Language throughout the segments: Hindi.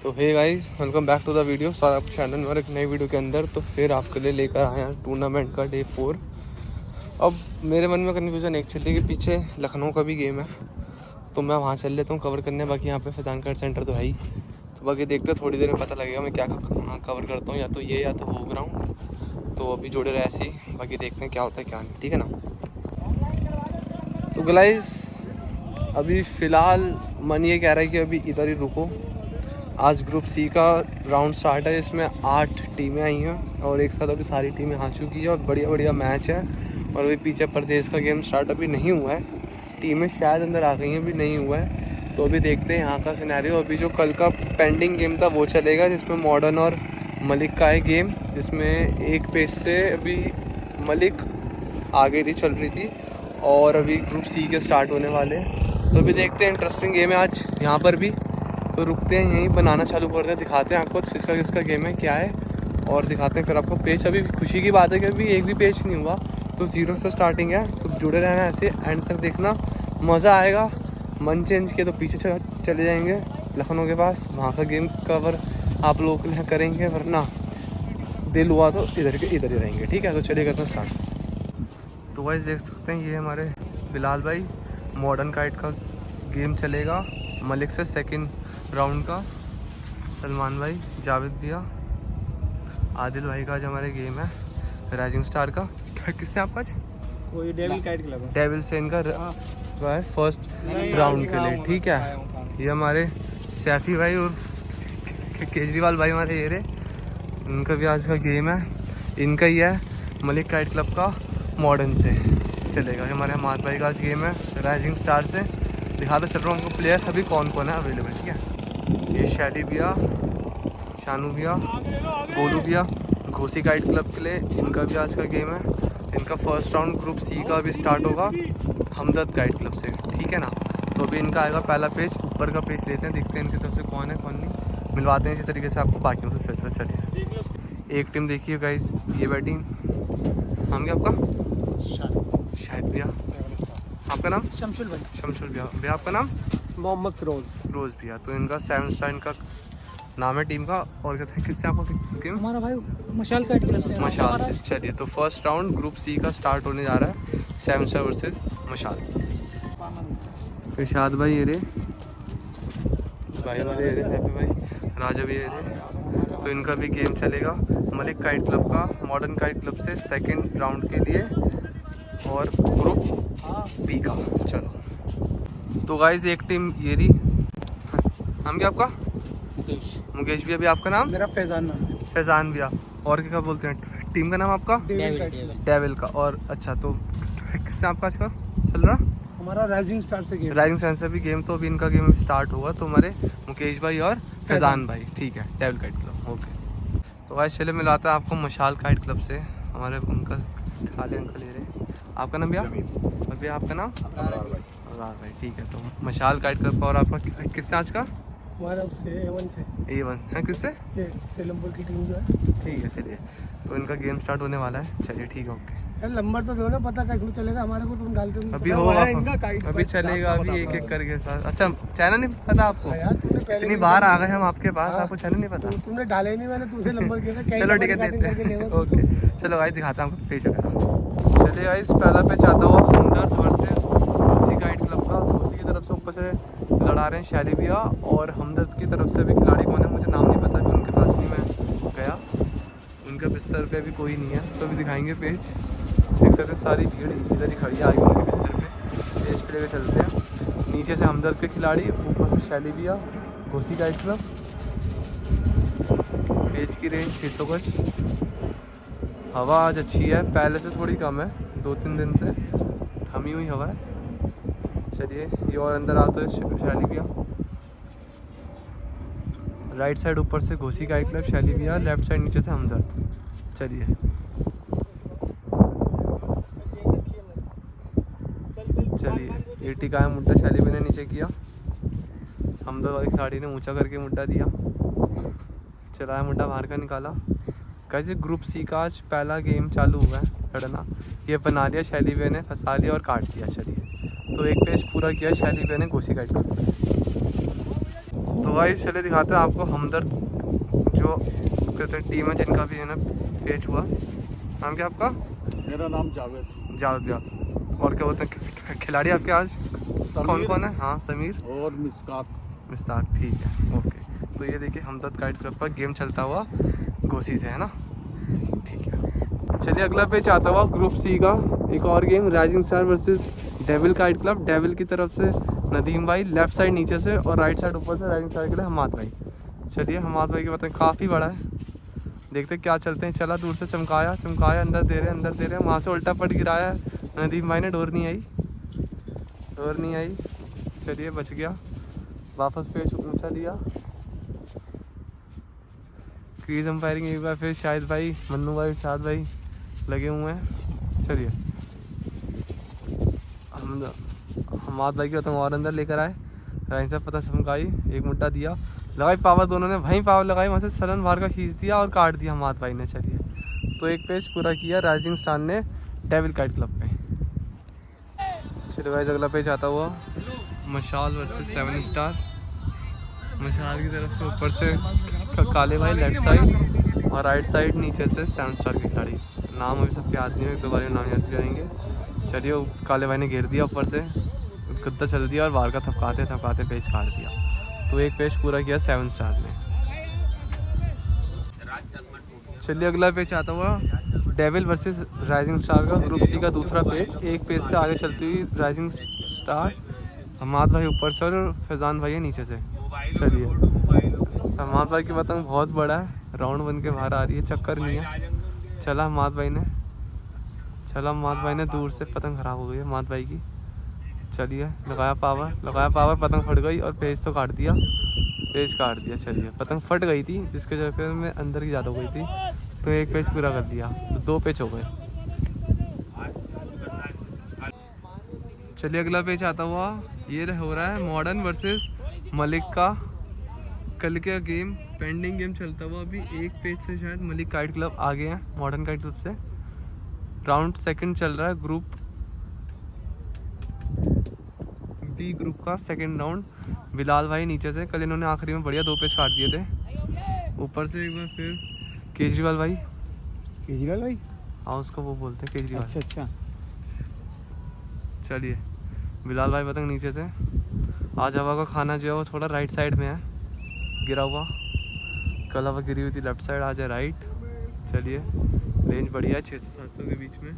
तो hey guys, welcome back to the video. स्वागत आपके चैनल में और एक नई वीडियो के अंदर। तो फिर आपके लिए लेकर आए हैं टूर्नामेंट का डे 4। अब मेरे मन में कन्फ्यूज़न एक चल रही है कि पीछे लखनऊ का भी गेम है, तो मैं वहाँ चल लेता हूँ कवर करने। बाकी यहाँ पे फैजान कार्ड सेंटर तो है ही, तो बाकी देखते हैं, थोड़ी देर में पता लगेगा मैं क्या कवर करता हूँ, या तो ये या तो वो ग्राउंड। तो अभी जुड़े रहे ऐसे ही, बाकी देखते हैं क्या होता है क्या नहीं, ठीक है ना। तो गाइस अभी फ़िलहाल मन ये कह रहा है कि अभी इधर ही रुको। आज ग्रुप सी का राउंड स्टार्ट है, जिसमें 8 टीमें आई हैं और एक साथ अभी सारी टीमें आ चुकी है और बढ़िया बढ़िया मैच है। और अभी पीछे प्रदेश का गेम स्टार्ट अभी नहीं हुआ है, टीमें शायद अंदर आ गई हैं, अभी नहीं हुआ है। तो अभी देखते हैं यहाँ का सिनेरियो। अभी जो कल का पेंडिंग गेम था वो चलेगा, जिसमें मॉडर्न और मलिक का है गेम, जिसमें एक पेज से अभी मलिक आगे थी, चल रही थी, और अभी ग्रुप सी के स्टार्ट होने वाले हैं। तो अभी देखते हैं, इंटरेस्टिंग गेम है आज यहाँ पर भी। तो रुकते हैं यहीं, बनाना चालू करते हैं, दिखाते हैं आपको किसका गेम है क्या है, और दिखाते हैं फिर आपको पेज। अभी खुशी की बात है कि अभी एक भी पेज नहीं हुआ, तो 0 से स्टार्टिंग है। तो जुड़े रहना ऐसे, एंड तक देखना, मज़ा आएगा। मन चेंज किया तो पीछे चले जाएंगे लखनऊ के पास, वहाँ का गेम कवर आप लोगों के लिए करेंगे, वरना दिल हुआ तो इधर के इधर ही रहेंगे, ठीक है। तो चलिए करते हैं स्टार्ट। तो वाइस देख सकते हैं, ये हमारे बिलाल भाई, मॉडर्न काइट का गेम चलेगा मलिक से सेकंड राउंड का। सलमान भाई, जावेद भैया, आदिल भाई का आज हमारे गेम है राइजिंग स्टार का। किससे आपका आज? कोई डेविल काइट क्लब है, डेविल से इनका है फर्स्ट राउंड के लिए, ठीक है। ये हमारे सैफी भाई और केजरीवाल भाई हमारे ये रहे, इनका भी आज का गेम है। इनका ही है मलिक काइट क्लब का मॉडर्न से चलेगा। हमारे हमाद भाई का आज गेम है राइजिंग स्टार से। दिखाते चल रहा हूँ उनको प्लेयर अभी कौन कौन है अवेलेबल, ठीक है। ये शैली भैया, शानू भैया, गोलू भैया, घोसी काइट क्लब के लिए इनका भी आज का गेम है। इनका फर्स्ट राउंड ग्रुप सी का भी स्टार्ट होगा हमदर्द काइट क्लब से, ठीक है ना। तो अभी इनका आएगा पहला पेज, ऊपर का पेज लेते हैं, देखते हैं इनकी तरफ से कौन है कौन नहीं, मिलवाते हैं इसी तरीके से आपको बाकियों से। चलिए एक टीम देखिए गाइस, ये बैटिंग हम क्या आपका शाहिद भैया, आपका नाम शमशुल भाई, शमशुल भैया, आपका नाम मोहम्मद फिरोज भैया। तो इनका 7 स्टार इनका नाम है टीम का। और कहते हैं किससे आपको गेम? हमारा भाई मशाल काइट क्लब से। मशाल से। चलिए तो फर्स्ट राउंड ग्रुप सी का स्टार्ट होने जा रहा है, 7 स्टार वर्सेस मशाल। इरशाद भाई ये रे, भाई वाले ये रे, सैफी भाई, राजा भी ये रे। तो इनका भी गेम चलेगा मलिक काइट क्लब का मॉडर्न काइट क्लब से सेकंड राउंड के लिए, और ग्रुप बी का। चलो तो गाइस एक टीम ये रही। हम क्या आपका? मुकेश भैया भी। आपका नाम? मेरा फैजान फैजान भैया। और क्या बोलते हैं टीम का नाम आपका? डेविल का। और अच्छा, तो किससे आपका आज का चल रहा? हमारा राइजिंग स्टार से गेम, राइजिंग स्टार से भी गेम। तो अभी इनका गेम स्टार्ट होगा, तो हमारे मुकेश भाई और फैजान भाई, ठीक है, डेविल काइट क्लब, ओके। तो गाइस चले मिलाता है आपको मशाल काइट क्लब से, हमारे अंकल खाली अंकल ये रहे। आपका नाम भैया? भैया आपका नाम? अबरार भाई, ठीक है। तो मशाल काइट क्लब का। और आपका किससे आज का? हमारा A1 है, किससे? सेलमपुर की टीम जो है, ठीक है। चलिए तो इनका गेम स्टार्ट होने वाला है, चलिए ठीक है, ओके। नंबर तो दो ना, पता कैसे चलेगा हमारे को, तुम डालते हो अभी होगा, अभी चलेगा, अभी एक एक करके साथ। अच्छा, चैनल नहीं पता आपको? इतनी बार आ गए हम आपके पास, आपको चैनल नहीं पता? तुमने डाले नहीं, मैंने तुमसे नंबर किया था। चलो ठीक है, देते हैं, ओके। चलो गाइस दिखाता हूँ आपको पेज वगैरह। चलिए गाइस पहला पेज आता हुआ हमदर्द वर्सेस घोसी काइट क्लब का। घोसी की तरफ से ऊपर से लड़ा रहे हैं शैली भैया, और हमदर्द की तरफ से अभी खिलाड़ी कौन है मुझे नाम नहीं पता, अभी उनके पास नहीं मैं गया, उनके बिस्तर पे अभी कोई नहीं है। तो अभी दिखाएंगे पेज, देख सकते हैं सारी भीड़ इधर ही खड़ी है आगे उनके बिस्तर पे। पेज पे लेकर चलते हैं, नीचे से हमदर्द के खिलाड़ी, ऊपर से शैली भैया, घोसी काइट क्लब। पेज की रेंज 600 गज। हवा आज अच्छी है, पहले से थोड़ी कम है, 2-3 दिन से थमी हुई हवा है। चलिए ये और अंदर आते हैं शैली भैया, राइट साइड ऊपर से घोसी काइट क्लब शैली भैया, लेफ्ट साइड नीचे से हमदर्द। चलिए ये टिकाया मुड्डा शैली भैया ने नीचे किया, हमदर्द वाली खिलाड़ी ने ऊंचा करके मुड्डा दिया, चलाया मुड्डा बाहर का निकाला। कैसे ग्रुप सी का आज पहला गेम चालू हुआ है लड़ना। ये बना लिया शैली भैया ने, फंसा लिया और काट दिया। चलिए तो एक पेज पूरा किया शैली भैया ने घोसी काइट क्लब। तो भाई चले दिखाते हैं आपको हमदर्द जो कहते हैं टीम है जिनका भी है ना पेच हुआ। नाम क्या आपका? मेरा नाम जावेद। जावेद। और क्या बोलते हैं खिलाड़ी आपके आज कौन कौन है? हाँ समीर और मिस्कात। मिस्ताक, ठीक है ओके। तो ये देखिए हमदर्द काइट क्लब पर गेम चलता हुआ घोसी से, है ना जी, ठीक है। चलिए अगला पेज आता हुआ ग्रुप सी का एक और game, rising star versus devil kite club. Devil की तरफ से नदीम भाई, लेफ्ट साइड नीचे से और राइट साइड ऊपर से राइजिंग स्टार के लिए हमाद भाई। चलिए हमाद भाई की बताएं काफ़ी बड़ा है, देखते क्या चलते हैं। चला दूर से चमकाया चमकाया, अंदर दे रहे वहाँ से उल्टा पट गिराया नदीम भाई ने, डोर नहीं आई। चलिए बच गया, वापस पेच ऊंचा लिया। क्रीज अंपायरिंग एक बार फिर शाहिद भाई, मन्नू भाई, शाहिद भाई लगे हुए हैं। चलिए हमाद भाई की और अंदर लेकर आए, राइन साहब पता चमकाई, एक मुड्डा दिया, लगाई पावर, दोनों ने वहीं पावर लगाई, वहाँ से सलन बाहर का खींच दिया और काट दिया हमाद भाई ने। चलिए तो एक पेज पूरा किया राइजिंग स्टार ने डेविल काइट क्लब पे। चलिए गाइस अगला पेज आता हुआ मशाल वर्सेस 7 स्टार। मशाल की तरफ से ऊपर से काले भाई लेफ्ट साइड और राइट साइड नीचे से 7 स्टार के खिलाड़ी। नाम अभी सबके याद नहीं है, एक दो बार नाम याद करेंगे। चलिए काले भाई ने घेर दिया, ऊपर से गद्दा चल दिया और बाहर का थपकाते पेज काट दिया। तो एक पेज पूरा किया 7 स्टार ने। चलिए अगला पेज आता हुआ डेविल वर्सेस राइजिंग स्टार का ग्रुप सी का दूसरा पेज। एक पेज से आगे चलती हुई राइजिंग स्टार, हमाद भाई ऊपर से और फैजान भाई है नीचे से। चलिए हमाद भाई की पतंग बहुत बड़ा है, राउंड बन के बाहर आ रही है, चक्कर नहीं है। चला हमाद भाई ने दूर से, पतंग खराब हो गई है हमाद भाई की। चलिए लगाया पावर, पतंग फट गई और पेज तो काट दिया, चलिए पतंग फट गई थी जिसके चक्कर में अंदर की ज़्यादा हो गई थी, तो एक पेज पूरा कर दिया, तो 2 पेज हो गए। चलिए अगला पेज आता हुआ ये हो रहा है मॉडर्न वर्सेस मलिक का। कल का गेम पेंडिंग गेम चलता हुआ अभी एक पेज से शायद मलिक काइट क्लब आगे हैं मॉडर्न काइट क्लब से। राउंड सेकंड चल रहा है, ग्रुप बी ग्रुप का सेकंड राउंड। बिलाल भाई नीचे से, कल इन्होंने आखिरी में बढ़िया 2 पेज काट दिए थे। ऊपर से एक बार फिर केजरीवाल भाई, हाँ उसको वो बोलते हैं केजरीवाल। अच्छा। चलिए बिलाल भाई पतंग नीचे से। आज हवा का खाना जो है वो थोड़ा राइट साइड में है गिरा हुआ, कल हवा गिरी हुई थी लेफ्ट साइड, आज है राइट। चलिए रेंज बढ़िया है 600-700 के बीच में।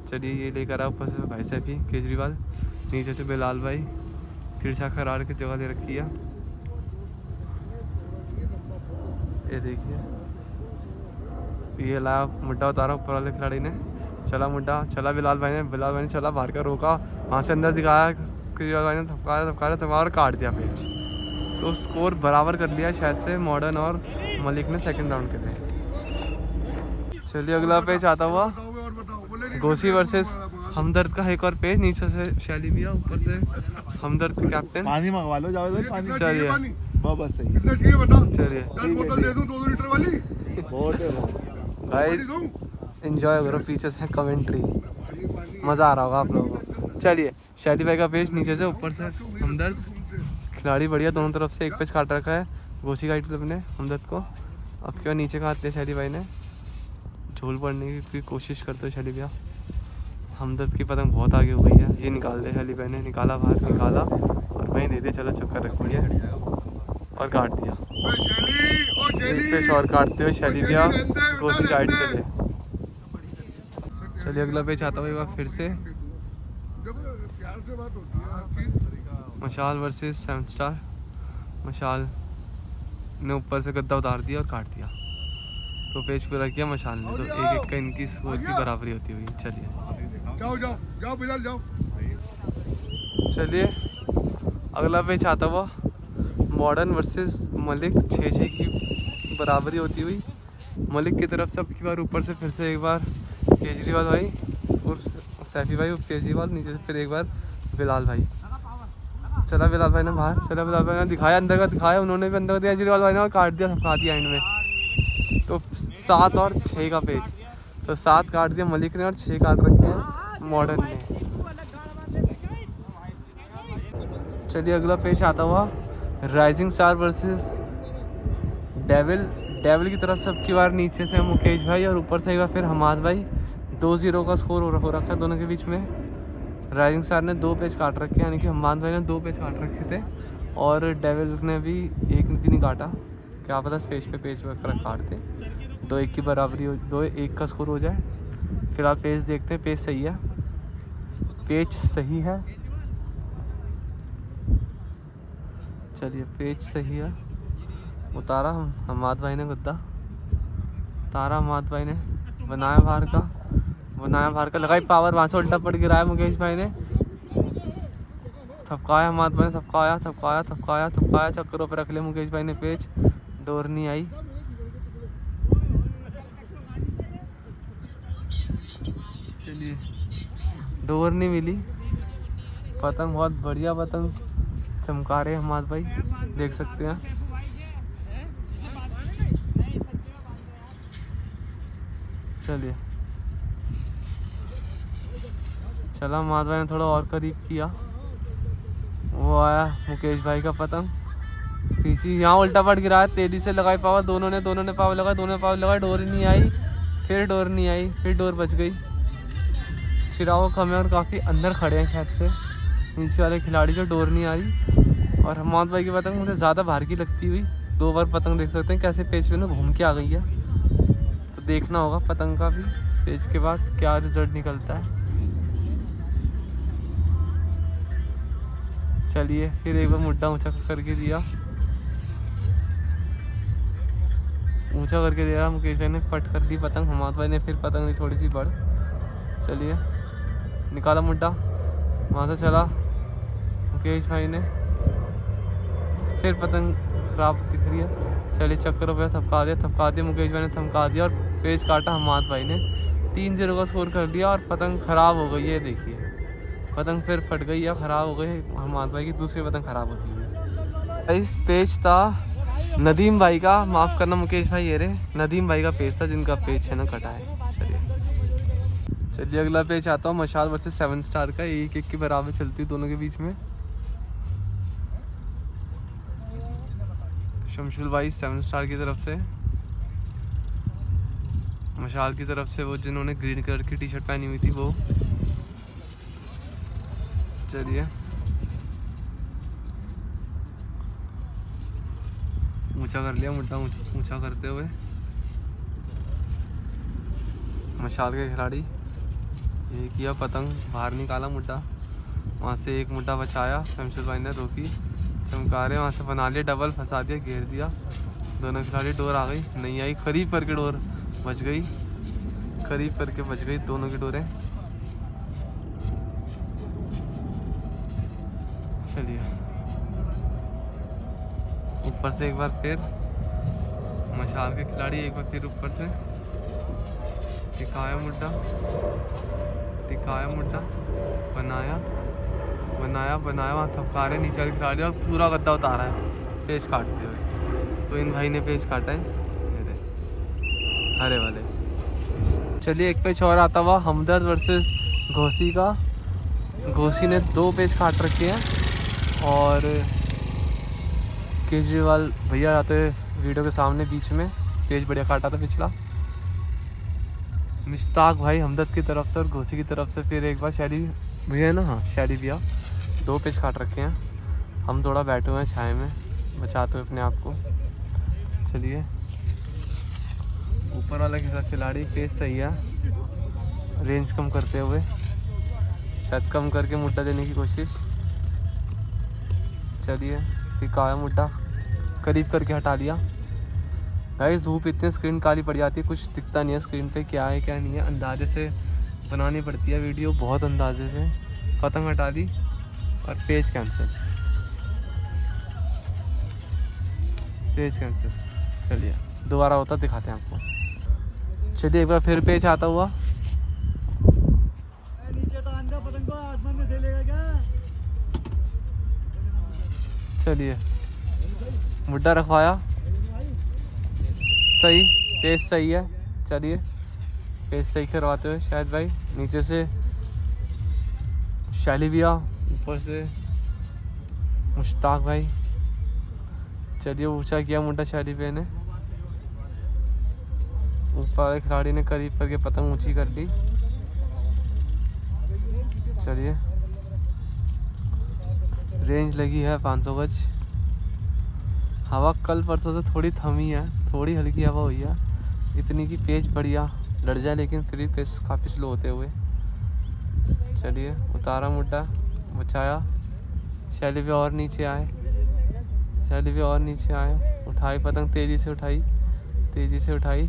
चलिए ये लेकर आया ऊपर से भाई साहब ही केजरीवाल, नीचे से बिलाल भाई, तिरछा करार की जगह दे रखी है। ये देखिए ये लाया मुड्डा उतारा ऊपर वाले खिलाड़ी ने, चला मुड्डा, चला बिलाल भाई ने चला बाहर का रोका, वहाँ से अंदर दिखाया, केजरीवाल भाई ने थपकाया और काट दिया पेज। तो स्कोर बराबर कर लिया शायद से मॉडर्न और मलिक ने सेकंड राउंड के लिए। चलिए अगला पेज आता हुआ घोसी वर्सेस हमदर्द का एक और पेज, नीचे से शैली भैया, ऊपर से हमदर्द के कैप्टन। पानी मंगवा लो जावेद भाई, पानी। चलिए बस सही। कितना चाहिए बता? चलिए बोतल दे दूं 2 लीटर वाली? बहुत है। गाइस एंजॉय करो, पीछे से कमेंट्री, मज़ा आ रहा होगा आप लोगों को। चलिए शैली भाई का पेज नीचे से, ऊपर से हमदर्द, खिलाड़ी बढ़िया दोनों तरफ से एक पेज काट रखा है घोसी काइट क्लब ने हमदर्द को। अब क्या नीचे काट दिया शैली भाई ने, झोल पड़ने की कोशिश करते हो शैली भैया। हमदर्द की पतंग बहुत आगे हो गई है, ये निकाल दिया शैली भाई ने, निकाला और वहीं दे दिया, चलो चक्कर रख बढ़िया और काट दिया। एक पेज और काटते हुए शैली भैया घोसी काइट के लिए। चलिए अगला पेज आता हुआ फिर से मशाल वर्सेस 7 स्टार। मशाल ने ऊपर से गद्दा उतार दिया और काट दिया, तो पेज पूरा किया मशाल ने, तो एक का इनकी स्कोर की बराबरी होती हुई। जाओ बिलाल जाओ। चलिए अगला पेज आता हुआ मॉडर्न वर्सेस मलिक, 6-6 की बराबरी होती हुई। मलिक की तरफ से अब की बार ऊपर से फिर से एक बार केजरीवाल भाई और सैफी भाई और केजरीवाल, नीचे से फिर एक बार बिलाल भाई। चला बिलाल भाई ने बाहर, बिलाल भाई ने दिखाया, अंदर का दिखाया, उन्होंने भी अंदर दिया केजरीवाल भाई ने और काट दिया, थपका दिया एंड में। तो 7 और 6 का पेज, तो 7 काट दिया मलिक ने और 6 काट रखे हैं मॉडर्न ने। चलिए अगला पेज आता हुआ rising star versus devil. Devil की तरफ से अब की बार नीचे से मुकेश भाई और ऊपर से एक बार फिर हमाद भाई। 2-0 का स्कोर हो रखा है दोनों के बीच में। राइजिंग स्टार ने 2 पेज काट रखे, यानी कि हमाद भाई ने 2 पेज काट रखे थे और डेविल ने भी एक भी नहीं काटा। क्या पता पेज पे पेज वगैरह काटते, 2-1 की बराबरी हो, 2-1 का स्कोर हो जाए। फिलहाल पेज देखते हैं, पेज सही है, पेज सही है। चलिए पेज सही है। उतारा हमाद भाई ने गद्दा, उतारा हमाद भाई ने, बनाया बाहर का, लगाई पावर, वहाँ से उल्टा पड़ गिराया मुकेश भाई ने, थपकाया हमाद भाई ने, थपकाया, चक्करों पर रख लिया मुकेश भाई ने पेज, डोर नहीं आई। चलिए डोर नहीं मिली, पतंग बहुत बढ़िया पतंग चमका रहे हमाद भाई, देख सकते हैं। चलिए चला, हमाद भाई ने थोड़ा और करीब किया, वो आया मुकेश भाई का पतंग, पीछे यहाँ उल्टा पट गिरा, तेजी से लगाई पावर, दोनों ने पावर लगाई, डोर नहीं आई, फिर डोर बच गई। चिराग खमे और काफ़ी अंदर खड़े हैं शायद से नीचे वाले खिलाड़ी, जो डोर नहीं आ रही। और हमाद भाई की पतंग मुझे ज़्यादा भार की लगती हुई, 2 बार पतंग देख सकते हैं कैसे पेज पे ना घूम के आ गई है। तो देखना होगा पतंग का भी पेज के बाद क्या रिजल्ट निकलता है। चलिए फिर एक बार मुड्डा ऊंचा करके दिया, मुकेश भाई ने पट कर दी पतंग, हमाद भाई ने फिर पतंग दी थोड़ी सी बढ़। चलिए निकाला मुड्डा, वहाँ से चला मुकेश भाई ने, फिर पतंग खराब दिख रही है। चलिए चक्करों पे थपका दिया मुकेश भाई ने, थमका दिया और पेज काटा हमाद भाई ने, 3-0 का स्कोर कर दिया और पतंग ख़राब हो गई है। देखिए पतंग फिर फट गई है, ख़राब हो गई हमाद भाई की, दूसरी पतंग ख़राब होती हुई। इस पेज था नदीम भाई का, माफ़ करना मुकेश भाई, ये रे नदीम भाई का पेज था जिनका पेज है ना कटा है। चलिए अगला पेज आता हूँ, मशाल वर्सेस 7 स्टार का, 1-1 की बराबर चलती है दोनों के बीच में। शमशुल भाई 7 स्टार की तरफ से, मशाल की तरफ से वो जिन्होंने ग्रीन कलर की टी शर्ट पहनी हुई थी वो। चलिए ऊंचा कर लिया मुड्डा, ऊंचा करते हुए मशाल के खिलाड़ी, ये किया पतंग बाहर निकाला मुड्डा, वहाँ से एक मुड्डा बचाया, शमशुल भाई ने रोकी, चमकारे वहाँ से बना लिया डबल, फंसा दिया, घेर दिया दोनों खिलाड़ी, डोर आ गई, नहीं आई, करीब करके डोर बच गई, दोनों की डोरें। चलिए ऊपर से एक बार फिर मशाल के खिलाड़ी, एक बार फिर ऊपर से टिकाया मुड्डा, बनाया, वहाँ थपका रहे नीचे वाले खिलाड़ी और पूरा गद्दा उतारा है पेज काटते हुए। तो इन भाई ने पेज काटा है हरे वाले। चलिए एक पेज और आता हुआ, हमदर्द वर्सेस घोसी का। घोसी ने 2 पेज काट रखे हैं और केजरीवाल भैया आते वीडियो के सामने बीच में पेज बढ़िया काटा था पिछला। मुश्ताक भाई हमदर्द की तरफ से और घोसी की तरफ से फिर एक बार शैली भैया है ना, हाँ शैली भैया 2 पेज काट रखे हैं। हम थोड़ा बैठे हुए हैं छाए में, बचाते हुए अपने आप को। चलिए ऊपर वाला के साथ खिलाड़ी, पेज सही है, रेंज कम करते हुए, शायद कम करके मुड्डा देने की कोशिश। चलिए टिकाया मुड्डा, करीब करके हटा लिया। गाइस धूप इतनी स्क्रीन काली पड़ जाती है, कुछ दिखता नहीं है स्क्रीन पे क्या है क्या नहीं है, अंदाजे से बनानी पड़ती है वीडियो, बहुत अंदाजे से। पतंग हटा दी और पेज कैंसिल। चलिए दोबारा होता दिखाते हैं आपको। चलिए एक बार फिर पेज आता हुआ, नीचे तो अंदर पतंग को आसमान में झेलेगा क्या? चलिए मुड्डा रखवाया, सही, पेज सही है। चलिए पेज सही करवाते हुए शायद भाई, नीचे से शैली भैया, ऊपर से मुश्ताक भाई, चलिए ऊंचा किया मुंडा शैली पे ने, ऊपर खिलाड़ी ने करीब करके पतंग ऊंची कर ली। चलिए रेंज लगी है 500 गज। हवा कल परसों से थोड़ी थमी है, थोड़ी हल्की हवा हुई है, इतनी की पेच बढ़िया लड़ जाए, लेकिन फिर भी पेच काफ़ी स्लो होते हुए। चलिए उतारा मुड्डा, बचाया, शैली पे और नीचे आए, शैली पे और नीचे आए, उठाई पतंग, तेज़ी से उठाई, तेज़ी से उठाई,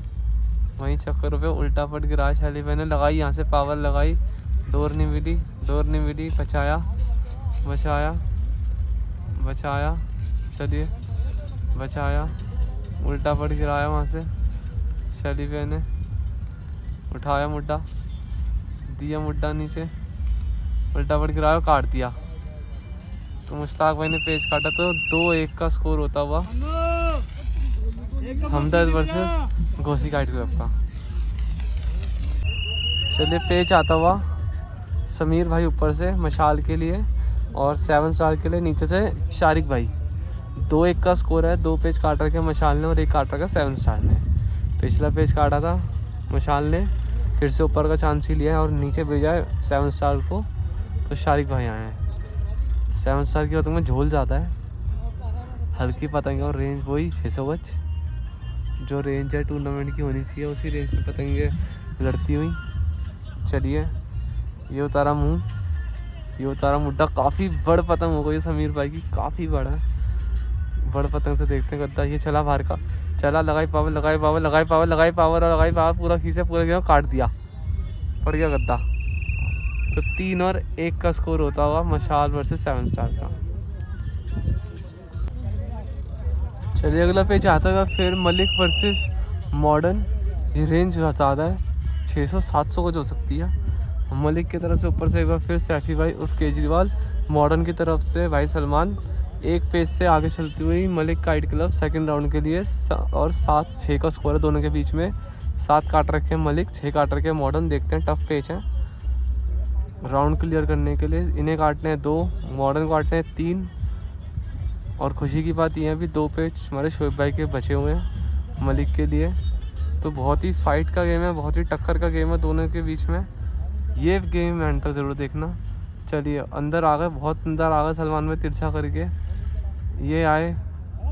वहीं चक्कर पे उल्टा पट गिरा शैली पे ने, लगाई यहाँ से पावर लगाई, डोर नहीं मिली, डोर नहीं मिली, बचाया, बचाया, बचाया, चलिए बचाया, उल्टा पट गिराया वहाँ से शैली पे ने, उठाया मुड्डा, दिया मुड्डा नीचे, उल्टा पट गिराया, काट दिया। तो मुश्ताक भाई ने पेज काटा, तो 2-1 का स्कोर होता हुआ हमदर्द वर्सेस घोसी काइट क्लब का। चलिए पेज आता हुआ समीर भाई ऊपर से मशाल के लिए और 7 स्टार के लिए नीचे से शारिक भाई। 2-1 का स्कोर है, 2 पेज काट रखे मशाल ने और 1 काट रखा 7 स्टार ने। पिछला पेज काटा था मशाल ने, फिर से ऊपर का चांस ही लिया है और नीचे भेजा है 7 स्टार को, तो शारिक भाई आए हैं। 7 स्टार की पतंग में झोल ज़्यादा है, हल्की पतंग है और रेंज वही 600 गज जो रेंज है टूर्नामेंट की होनी चाहिए, उसी रेंज में पतंगे लड़ती हुई। चलिए ये उतारा मुँह, ये उतारा मुड्डा, काफ़ी बड़ पतंग हो गई समीर भाई की, काफ़ी बड़ा है, बड़ पतंग से देखते हैं गद्दा। ये चला बाहर का, चला, लगाई पावर, लगाई पावर, लगाई पावर, लगाई पावर और लगाई पावर, पूरा खींचे, पूरा गया, काट दिया, पड़ गया गद्दा। तो 3-1 का स्कोर होता हुआ मशाल वर्सेस 7 स्टार का। चलिए अगला पेज आता है फिर मलिक वर्सेस मॉडर्न। ये रेंज ज़्यादा है, 600-700 गज हो सकती है। मलिक की तरफ से ऊपर से एक बार फिर सैफी भाई उर्फ केजरीवाल, मॉडर्न की तरफ से भाई सलमान। एक पेज से आगे चलती हुई Malik kite club second round के लिए और 7-6 का स्कोर है दोनों के बीच में। 7 काट रखे हैं मलिक, 6 काट रखे हैं मॉडर्न। देखते हैं, टफ पेज है राउंड क्लियर करने के लिए। इन्हें काटने हैं 2, मॉडर्न काटने हैं 3। और खुशी की बात यह है भी 2 पेज हमारे शोएब भाई के बचे हुए हैं मलिक के लिए। तो बहुत ही फाइट का गेम है, बहुत ही टक्कर का गेम है दोनों के बीच में। ये गेम एंड तक ज़रूर देखना। चलिए अंदर आ गए, बहुत अंदर आ गए सलमान में तिरछा करके। ये आए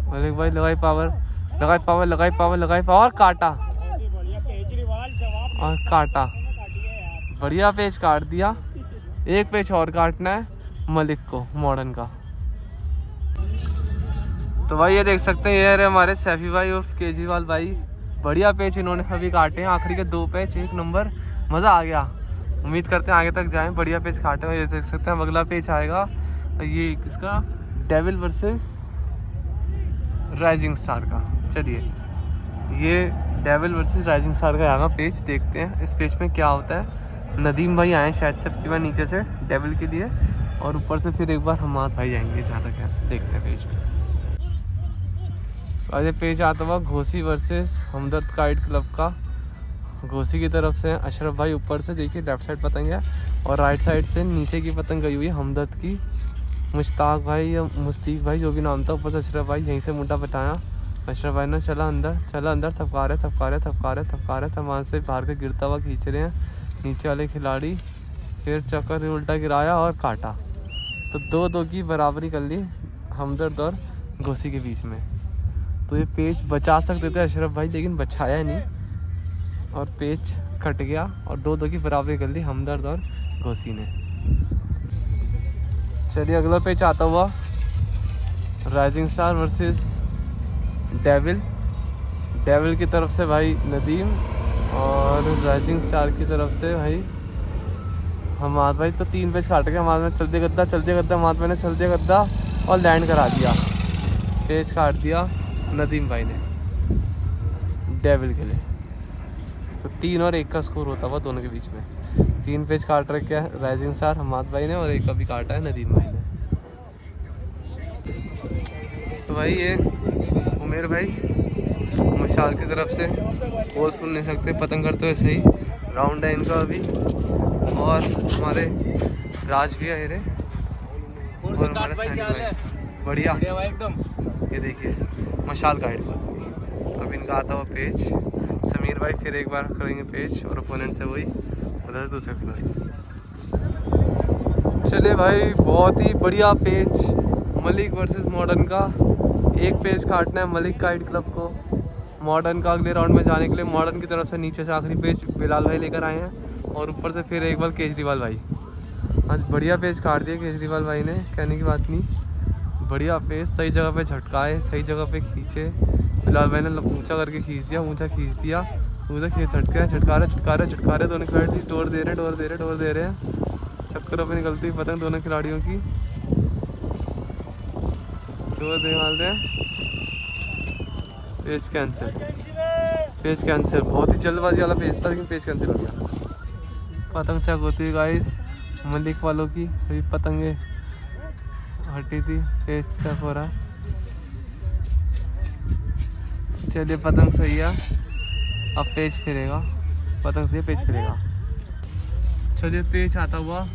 मलिक भाई, लगाई पावर, लगाई पावर, लगाई पावर, लगाई पावर, काटा और काटा, बढ़िया पेज काट दिया। एक पेज और काटना है मलिक को मॉडर्न का। तो भाई ये देख सकते हैं, ये रहे हमारे सैफी भाई और केजरीवाल भाई, बढ़िया पेज इन्होंने सभी काटे हैं। आखिरी के 2 पेज 1 नंबर, मज़ा आ गया। उम्मीद करते हैं आगे तक जाएं, बढ़िया पेज काटे हुए। ये देख सकते हैं अगला पेज आएगा ये किसका, डेविल वर्सेस राइजिंग स्टार का। चलिए ये डेविल वर्सेस राइजिंग स्टार का आएगा पेज, देखते हैं इस पेज में क्या होता है। नदीम भाई आए शायद से कि मैं नीचे से डेविल के लिए, और ऊपर से फिर एक बार हमाद भाई जाएंगे जहाँ तक है। देखते हैं पेज में। आज पेज आता हुआ घोसी वर्सेस हमदर्द काइट क्लब का। घोसी की तरफ से अशरफ भाई ऊपर से, देखिए लेफ्ट साइड पतंग है, और राइट साइड से नीचे की पतंग गई हुई है हमदर्द की। मुश्ताक भाई या मुस्तीक भाई जो भी नाम था, ऊपर से अशरफ भाई यहीं से मुंडा बताया। अशरफ भाई ने चला अंदर, चला अंदर, थपका रहे, थपका रहे, थपका रहे, थपका रहे, तब वहाँ से बाहर का गिरता हुआ खींच रहे हैं नीचे वाले खिलाड़ी। फिर चक्कर उल्टा गिराया और काटा, तो 2-2 की बराबरी कर ली हमदर्द और घोसी के बीच में। तो ये पेज बचा सकते थे अशरफ भाई, लेकिन बचाया नहीं और पेज कट गया और 2-2 की बराबरी कर ली हमदर्द और घोसी ने। चलिए अगला पेज आता हुआ rising star versus devil. Devil की तरफ से भाई नदीम और राइजिंग स्टार की तरफ से भाई हमाद भाई। तो 3 पेज काट के हमाद में चलते गद्दा, चलते गद्दा, हमाद भाई ने चलते गद्दा और लैंड करा दिया। पेज काट दिया नदीम भाई ने डेविल के लिए। तो 3-1 का स्कोर होता हुआ दोनों के बीच में। 3 पेज काट रखे हैं राइजिंग स्टार हमाद भाई ने, और 1 का भी काटा है नदीम भाई ने। तो भाई ये उमेर भाई मशाल की तरफ से और सुन नहीं सकते, पतंग करते हुए सही राउंड है इनका अभी। और हमारे राज भी आए रहे, और हमारे बढ़िया एकदम। ये देखिए मशाल गाइड पर। अब इनका आता हुआ पेज, समीर भाई फिर एक बार करेंगे पेज और ओपोनेंट से वही उधर दूसरे खिलाड़ी। चलिए भाई, बहुत ही बढ़िया पेज मलिक वर्सेस मॉडर्न का। एक पेज काटना है मलिक काइट क्लब को, मॉडर्न का अगले राउंड में जाने के लिए मॉडर्न की तरफ से नीचे से आखिरी पेज बिलाल भाई लेकर आए हैं और ऊपर से फिर एक बार केजरीवाल भाई। आज बढ़िया पेज काट दिया केजरीवाल भाई ने, कहने की बात नहीं। बढ़िया पेज, सही जगह पे झटकाए, सही जगह पे खींचे। बिलाल भाई ने ऊंचा करके खींच दिया, ऊंचा खींच दिया, ऊंचा खींच झटका रहे दोनों खिलाड़ी डोर दे रहे हैं। चक्करों पे निकलती हुई पतंग दोनों खिलाड़ियों की, डोर दे मारते हैं। पेज कैंसिल, बहुत ही जल्दबाजी वाला पेज था लेकिन पेज कैंसिल हो गया। पतंग चक होती है गाइस मलिक वालों की, अभी पतंगे हटी थी, पेज चक हो रहा है। चलिए पतंग सही है, अब पेज फिरेगा, पतंग सही है, पेज फिरेगा। चलिए पेज आता हुआ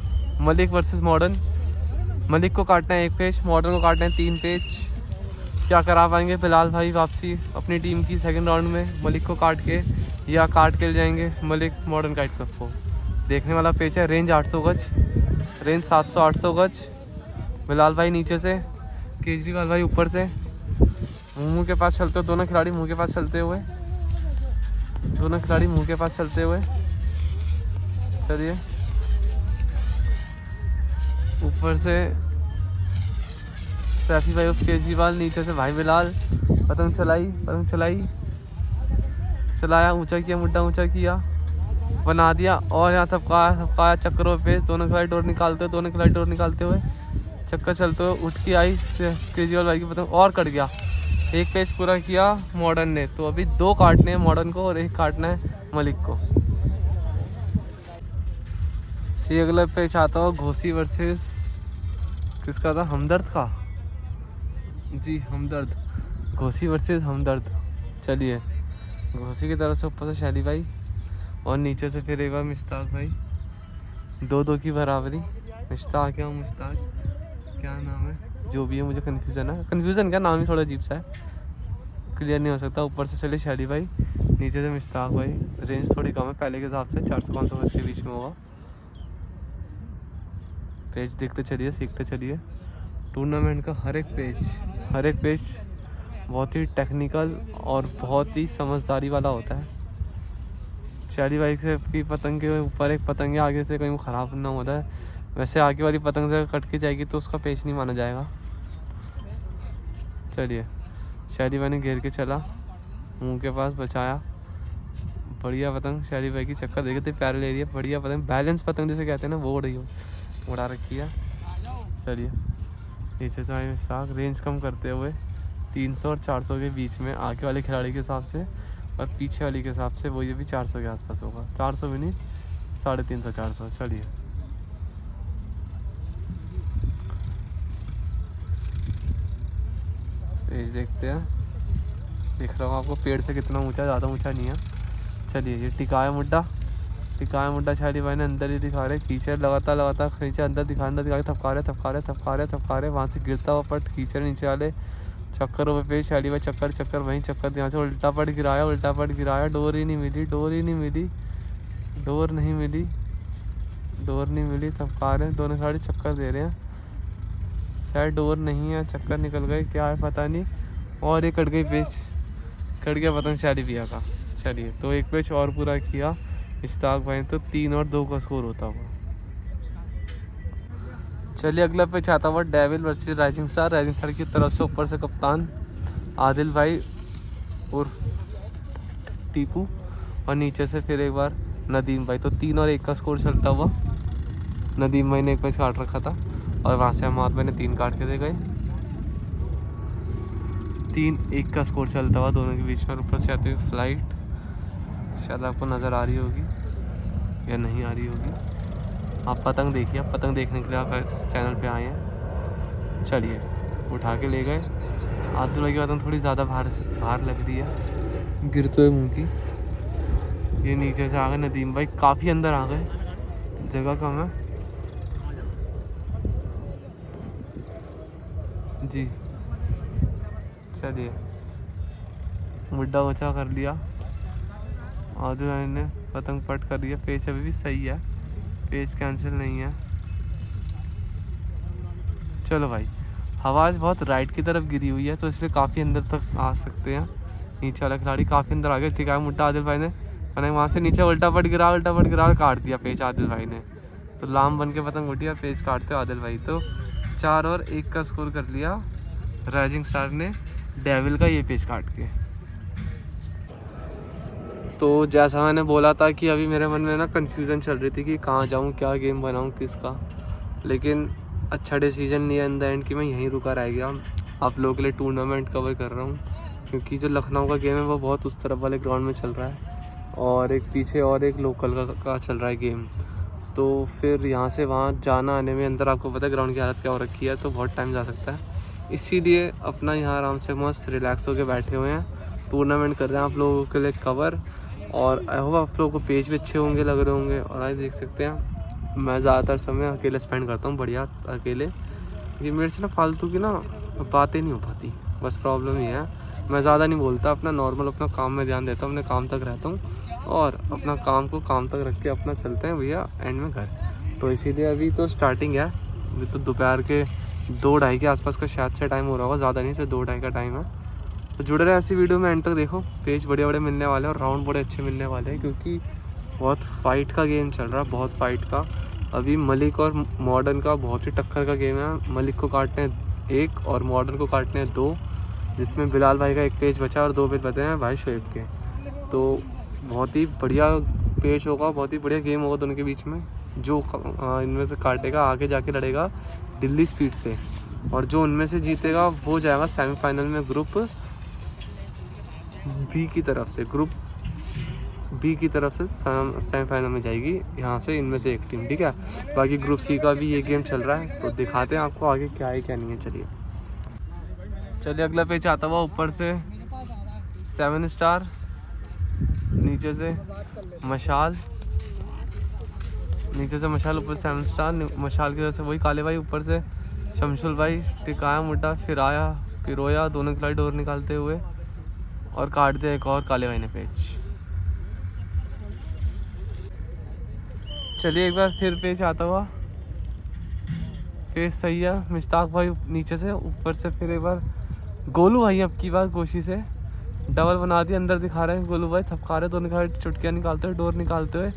मलिक वर्सेस मॉडर्न। मलिक को काटना है 1 पेज, मॉडर्न को काटना है 3 पेज। क्या करा पाएंगे बिलाल भाई वापसी अपनी टीम की सेकंड राउंड में मलिक को काट के, या काट के ले जाएंगे मलिक मॉडर्न काइट क्लब को। देखने वाला पेज है, रेंज 800 गज, रेंज 700-800 गज। बिलाल भाई नीचे से, केजरीवाल भाई ऊपर से, मुंह के पास चलते हुए दोनों खिलाड़ी, मुंह के पास चलते हुए दोनों खिलाड़ी, मुंह के पास चलते हुए। चलिए ऊपर से सैफी भाई, केजरीवाल, नीचे से भाई बिलाल। पतंग चलाया, ऊंचा किया, मुड्डा ऊंचा किया, बना दिया और यहाँ थपकाया चक्करों पे। दोनों खिलाड़ी डोर निकालते हुए चक्कर चलते हुए उठ के आई केजरीवाल भाई की पतंग और कट गया। 1 पेज पूरा किया मॉडर्न ने, तो अभी 2 काटने हैं मॉडर्न को और 1 काटना है मलिक को। जी अगला पेज आता हो घोसी वर्सेस किसका था, हमदर्द का। जी हमदर्द, घोसी वर्सेस हमदर्द। चलिए घोसी की तरफ से ऊपर से शैली भाई और नीचे से फिर एक बार मुश्ताक भाई, 2-2 की बराबरी। मुश्ताक क्या नाम है, जो भी है, मुझे कन्फ्यूज़न क्या, नाम ही थोड़ा अजीब सा है, क्लियर नहीं हो सकता। ऊपर से चले शैली भाई, नीचे से मुश्ताक भाई। रेंज थोड़ी कम है पहले के हिसाब से, 400-500 गज के बीच में होगा। पेज देखते चलिए, सीखते चलिए। टूर्नामेंट का हर एक पेज बहुत ही टेक्निकल और बहुत ही समझदारी वाला होता है। शैली भाई से की पतंग के ऊपर एक पतंग आगे से कहीं वो ख़राब ना होता है, वैसे आगे वाली पतंग से कट के जाएगी तो उसका पेज नहीं माना जाएगा। चलिए शैली भाई ने घेर के चला, मुंह के पास बचाया, बढ़िया पतंग शैली भाई की। चक्कर देखे थे, प्यारे ले रही है, बढ़िया पतंग, बैलेंस पतंग जिसे कहते हैं ना, वो उड़ा रखी है। चलिए नीचे से आई मुश्ताक, रेंज कम करते हुए 300 और 400 के बीच में आगे वाले खिलाड़ी के हिसाब से, और पीछे वाली के हिसाब से वो ये भी 400 के आसपास होगा, 400 भी नहीं, 350-400। चलिए पेज देखते हैं, दिख रहा हूँ आपको पेड़ से कितना ऊंचा, ज़्यादा ऊंचा नहीं है। चलिए ये टिकाया मुड्डा शैली भाई ने अंदर ही दिखा रहे, खींचे लगातार खींचे, अंदर दिखा के थपका रहे, वहाँ से गिरता हुआ पट खींचे नीचे वाले चक्करों पे शैली भाई, चक्कर वहीं चक्कर, यहाँ से उल्टा पट गिराया, डोर नहीं मिली, थपका रहे, दोनों खिलाड़ी चक्कर दे रहे हैं, शायद डोर नहीं है, चक्कर निकल गए, क्या है पता नहीं, और ये कट गया पतंग शैली भैया का। चलिए तो 1 पेज और पूरा किया इश्ताक भाई, तो 3 और 2 का स्कोर होता हुआ। चलिए अगला पेज आता हुआ डेविल वर्सेस राइजिंग स्टार की तरफ से ऊपर से कप्तान आदिल भाई और टीपू, और नीचे से फिर एक बार नदीम भाई, तो 3 और 1 का स्कोर चलता हुआ। नदीम भाई ने 1 पेज काट रखा था और वहाँ से अहमद भाई ने 3 काट के दे गए। 3-1 का स्कोर चलता हुआ दोनों के बीच में। ऊपर से आती हुई फ्लाइट, शायद आपको नज़र आ रही होगी या नहीं आ रही होगी, आप पतंग देखिए, पतंग देखने के लिए आप इस चैनल पे आए हैं। चलिए उठा के ले गए। आदिल भाई की पतंग थोड़ी ज़्यादा बाहर लग रही है, गिरते हुए मुँह की। ये नीचे से आ गए नदीम भाई, काफ़ी अंदर आ गए, जगह कम है जी। चलिए मुड्डा ऊँचा कर लिया, आदिल भाई ने पतंग पट कर दिया। पेच अभी भी सही है, पेच कैंसिल नहीं है। चलो भाई, हवा आज बहुत राइट की तरफ गिरी हुई है तो इसलिए काफ़ी अंदर तक आ सकते हैं। नीचे वाला खिलाड़ी काफ़ी अंदर आ गया। ठीक है मुड्डा आदिल भाई ने, मैंने वहाँ से नीचे उल्टा पट गिरा और काट दिया पेच आदिल भाई ने। तो लाम बन के पतंग उठी और पेच काटते हो आदिल भाई। तो 4 और 1 का स्कोर कर लिया राइजिंग स्टार ने डेविल का ये पेच काट के। तो जैसा मैंने बोला था कि अभी मेरे मन में ना कन्फ्यूज़न चल रही थी कि कहाँ जाऊँ, क्या गेम बनाऊँ, किसका, लेकिन अच्छा डिसीजन नहीं है इन द एंड कि मैं यहीं रुका रह गया। आप लोगों के लिए टूर्नामेंट कवर कर रहा हूँ क्योंकि जो लखनऊ का गेम है वो बहुत उस तरफ वाले ग्राउंड में चल रहा है और एक पीछे और एक लोकल का चल रहा है गेम। तो फिर यहाँ से वहाँ जाना आने में, अंदर आपको पता है ग्राउंड की हालत क्या हो रखी है, तो बहुत टाइम जा सकता है। इसीलिए अपना यहाँ आराम से मस्त रिलैक्स होकर बैठे हुए हैं, टूर्नामेंट कर रहे हैं आप लोगों के लिए कवर। और आई होप आप लोगों को पेज भी अच्छे होंगे, लग रहे होंगे। और आज देख सकते हैं मैं ज़्यादातर समय अकेले स्पेंड करता हूँ, बढ़िया अकेले। ये मेरे से ना फालतू की ना बातें नहीं हो पाती, बस प्रॉब्लम ही है। मैं ज़्यादा नहीं बोलता, अपना नॉर्मल अपना काम में ध्यान देता हूँ, अपने काम तक रहता हूँ और अपना काम को काम तक रख के अपना चलते हैं भैया एंड में घर। तो इसीलिए अभी तो स्टार्टिंग है, अभी तो दोपहर के 2-2:30 के आसपास का शायद से टाइम हो रहा होगा, ज़्यादा नहीं, सिर्फ 2-2:30 का टाइम है। तो जुड़े रहे ऐसी वीडियो में एंड तक देखो। पेज बड़े बड़े मिलने वाले हैं और राउंड बड़े अच्छे मिलने वाले हैं क्योंकि बहुत फाइट का गेम चल रहा है, बहुत फाइट का। अभी मलिक और मॉडर्न का बहुत ही टक्कर का गेम है। मलिक को काटने हैं 1 और मॉडर्न को काटने हैं 2, जिसमें बिलाल भाई का 1 पेज बचा और 2 पेज बचे हैं भाई शोएब के। तो बहुत ही बढ़िया पेज होगा, बहुत ही बढ़िया गेम होगा दोनों के बीच में। जो इनमें से काटेगा आगे जाके लड़ेगा दिल्ली स्पीड से, और जो उनमें से जीतेगा वो जाएगा सेमीफाइनल में ग्रुप बी की तरफ से। ग्रुप बी की तरफ से सेमीफाइनल में जाएगी यहाँ से इनमें से एक टीम, ठीक है। बाकी ग्रुप सी का भी ये गेम चल रहा है, तो दिखाते हैं आपको आगे क्या है क्या नहीं है। चलिए अगला पेज आता हुआ ऊपर से 7 स्टार, नीचे से मशाल, नीचे से मशाल, ऊपर 7 स्टार। मशाल की तरफ से वही काले भाई, ऊपर से शमशुल भाई, टिकाया मुड्डा, फिर आया पिरोया, दोनों खिलाड़ी डोर निकालते हुए और काट दिया एक और काले भाई ने पेज। चलिए एक बार फिर पेज आता हुआ, पेज सही है। मुश्ताक भाई नीचे से, ऊपर से फिर एक बार गोलू भाई अब की बार गोशी से डबल बना दी, अंदर दिखा रहे हैं गोलू भाई, थपका रहे, दोनों खिलाड़ी चुटकियाँ निकालते हुए, डोर निकालते हुए।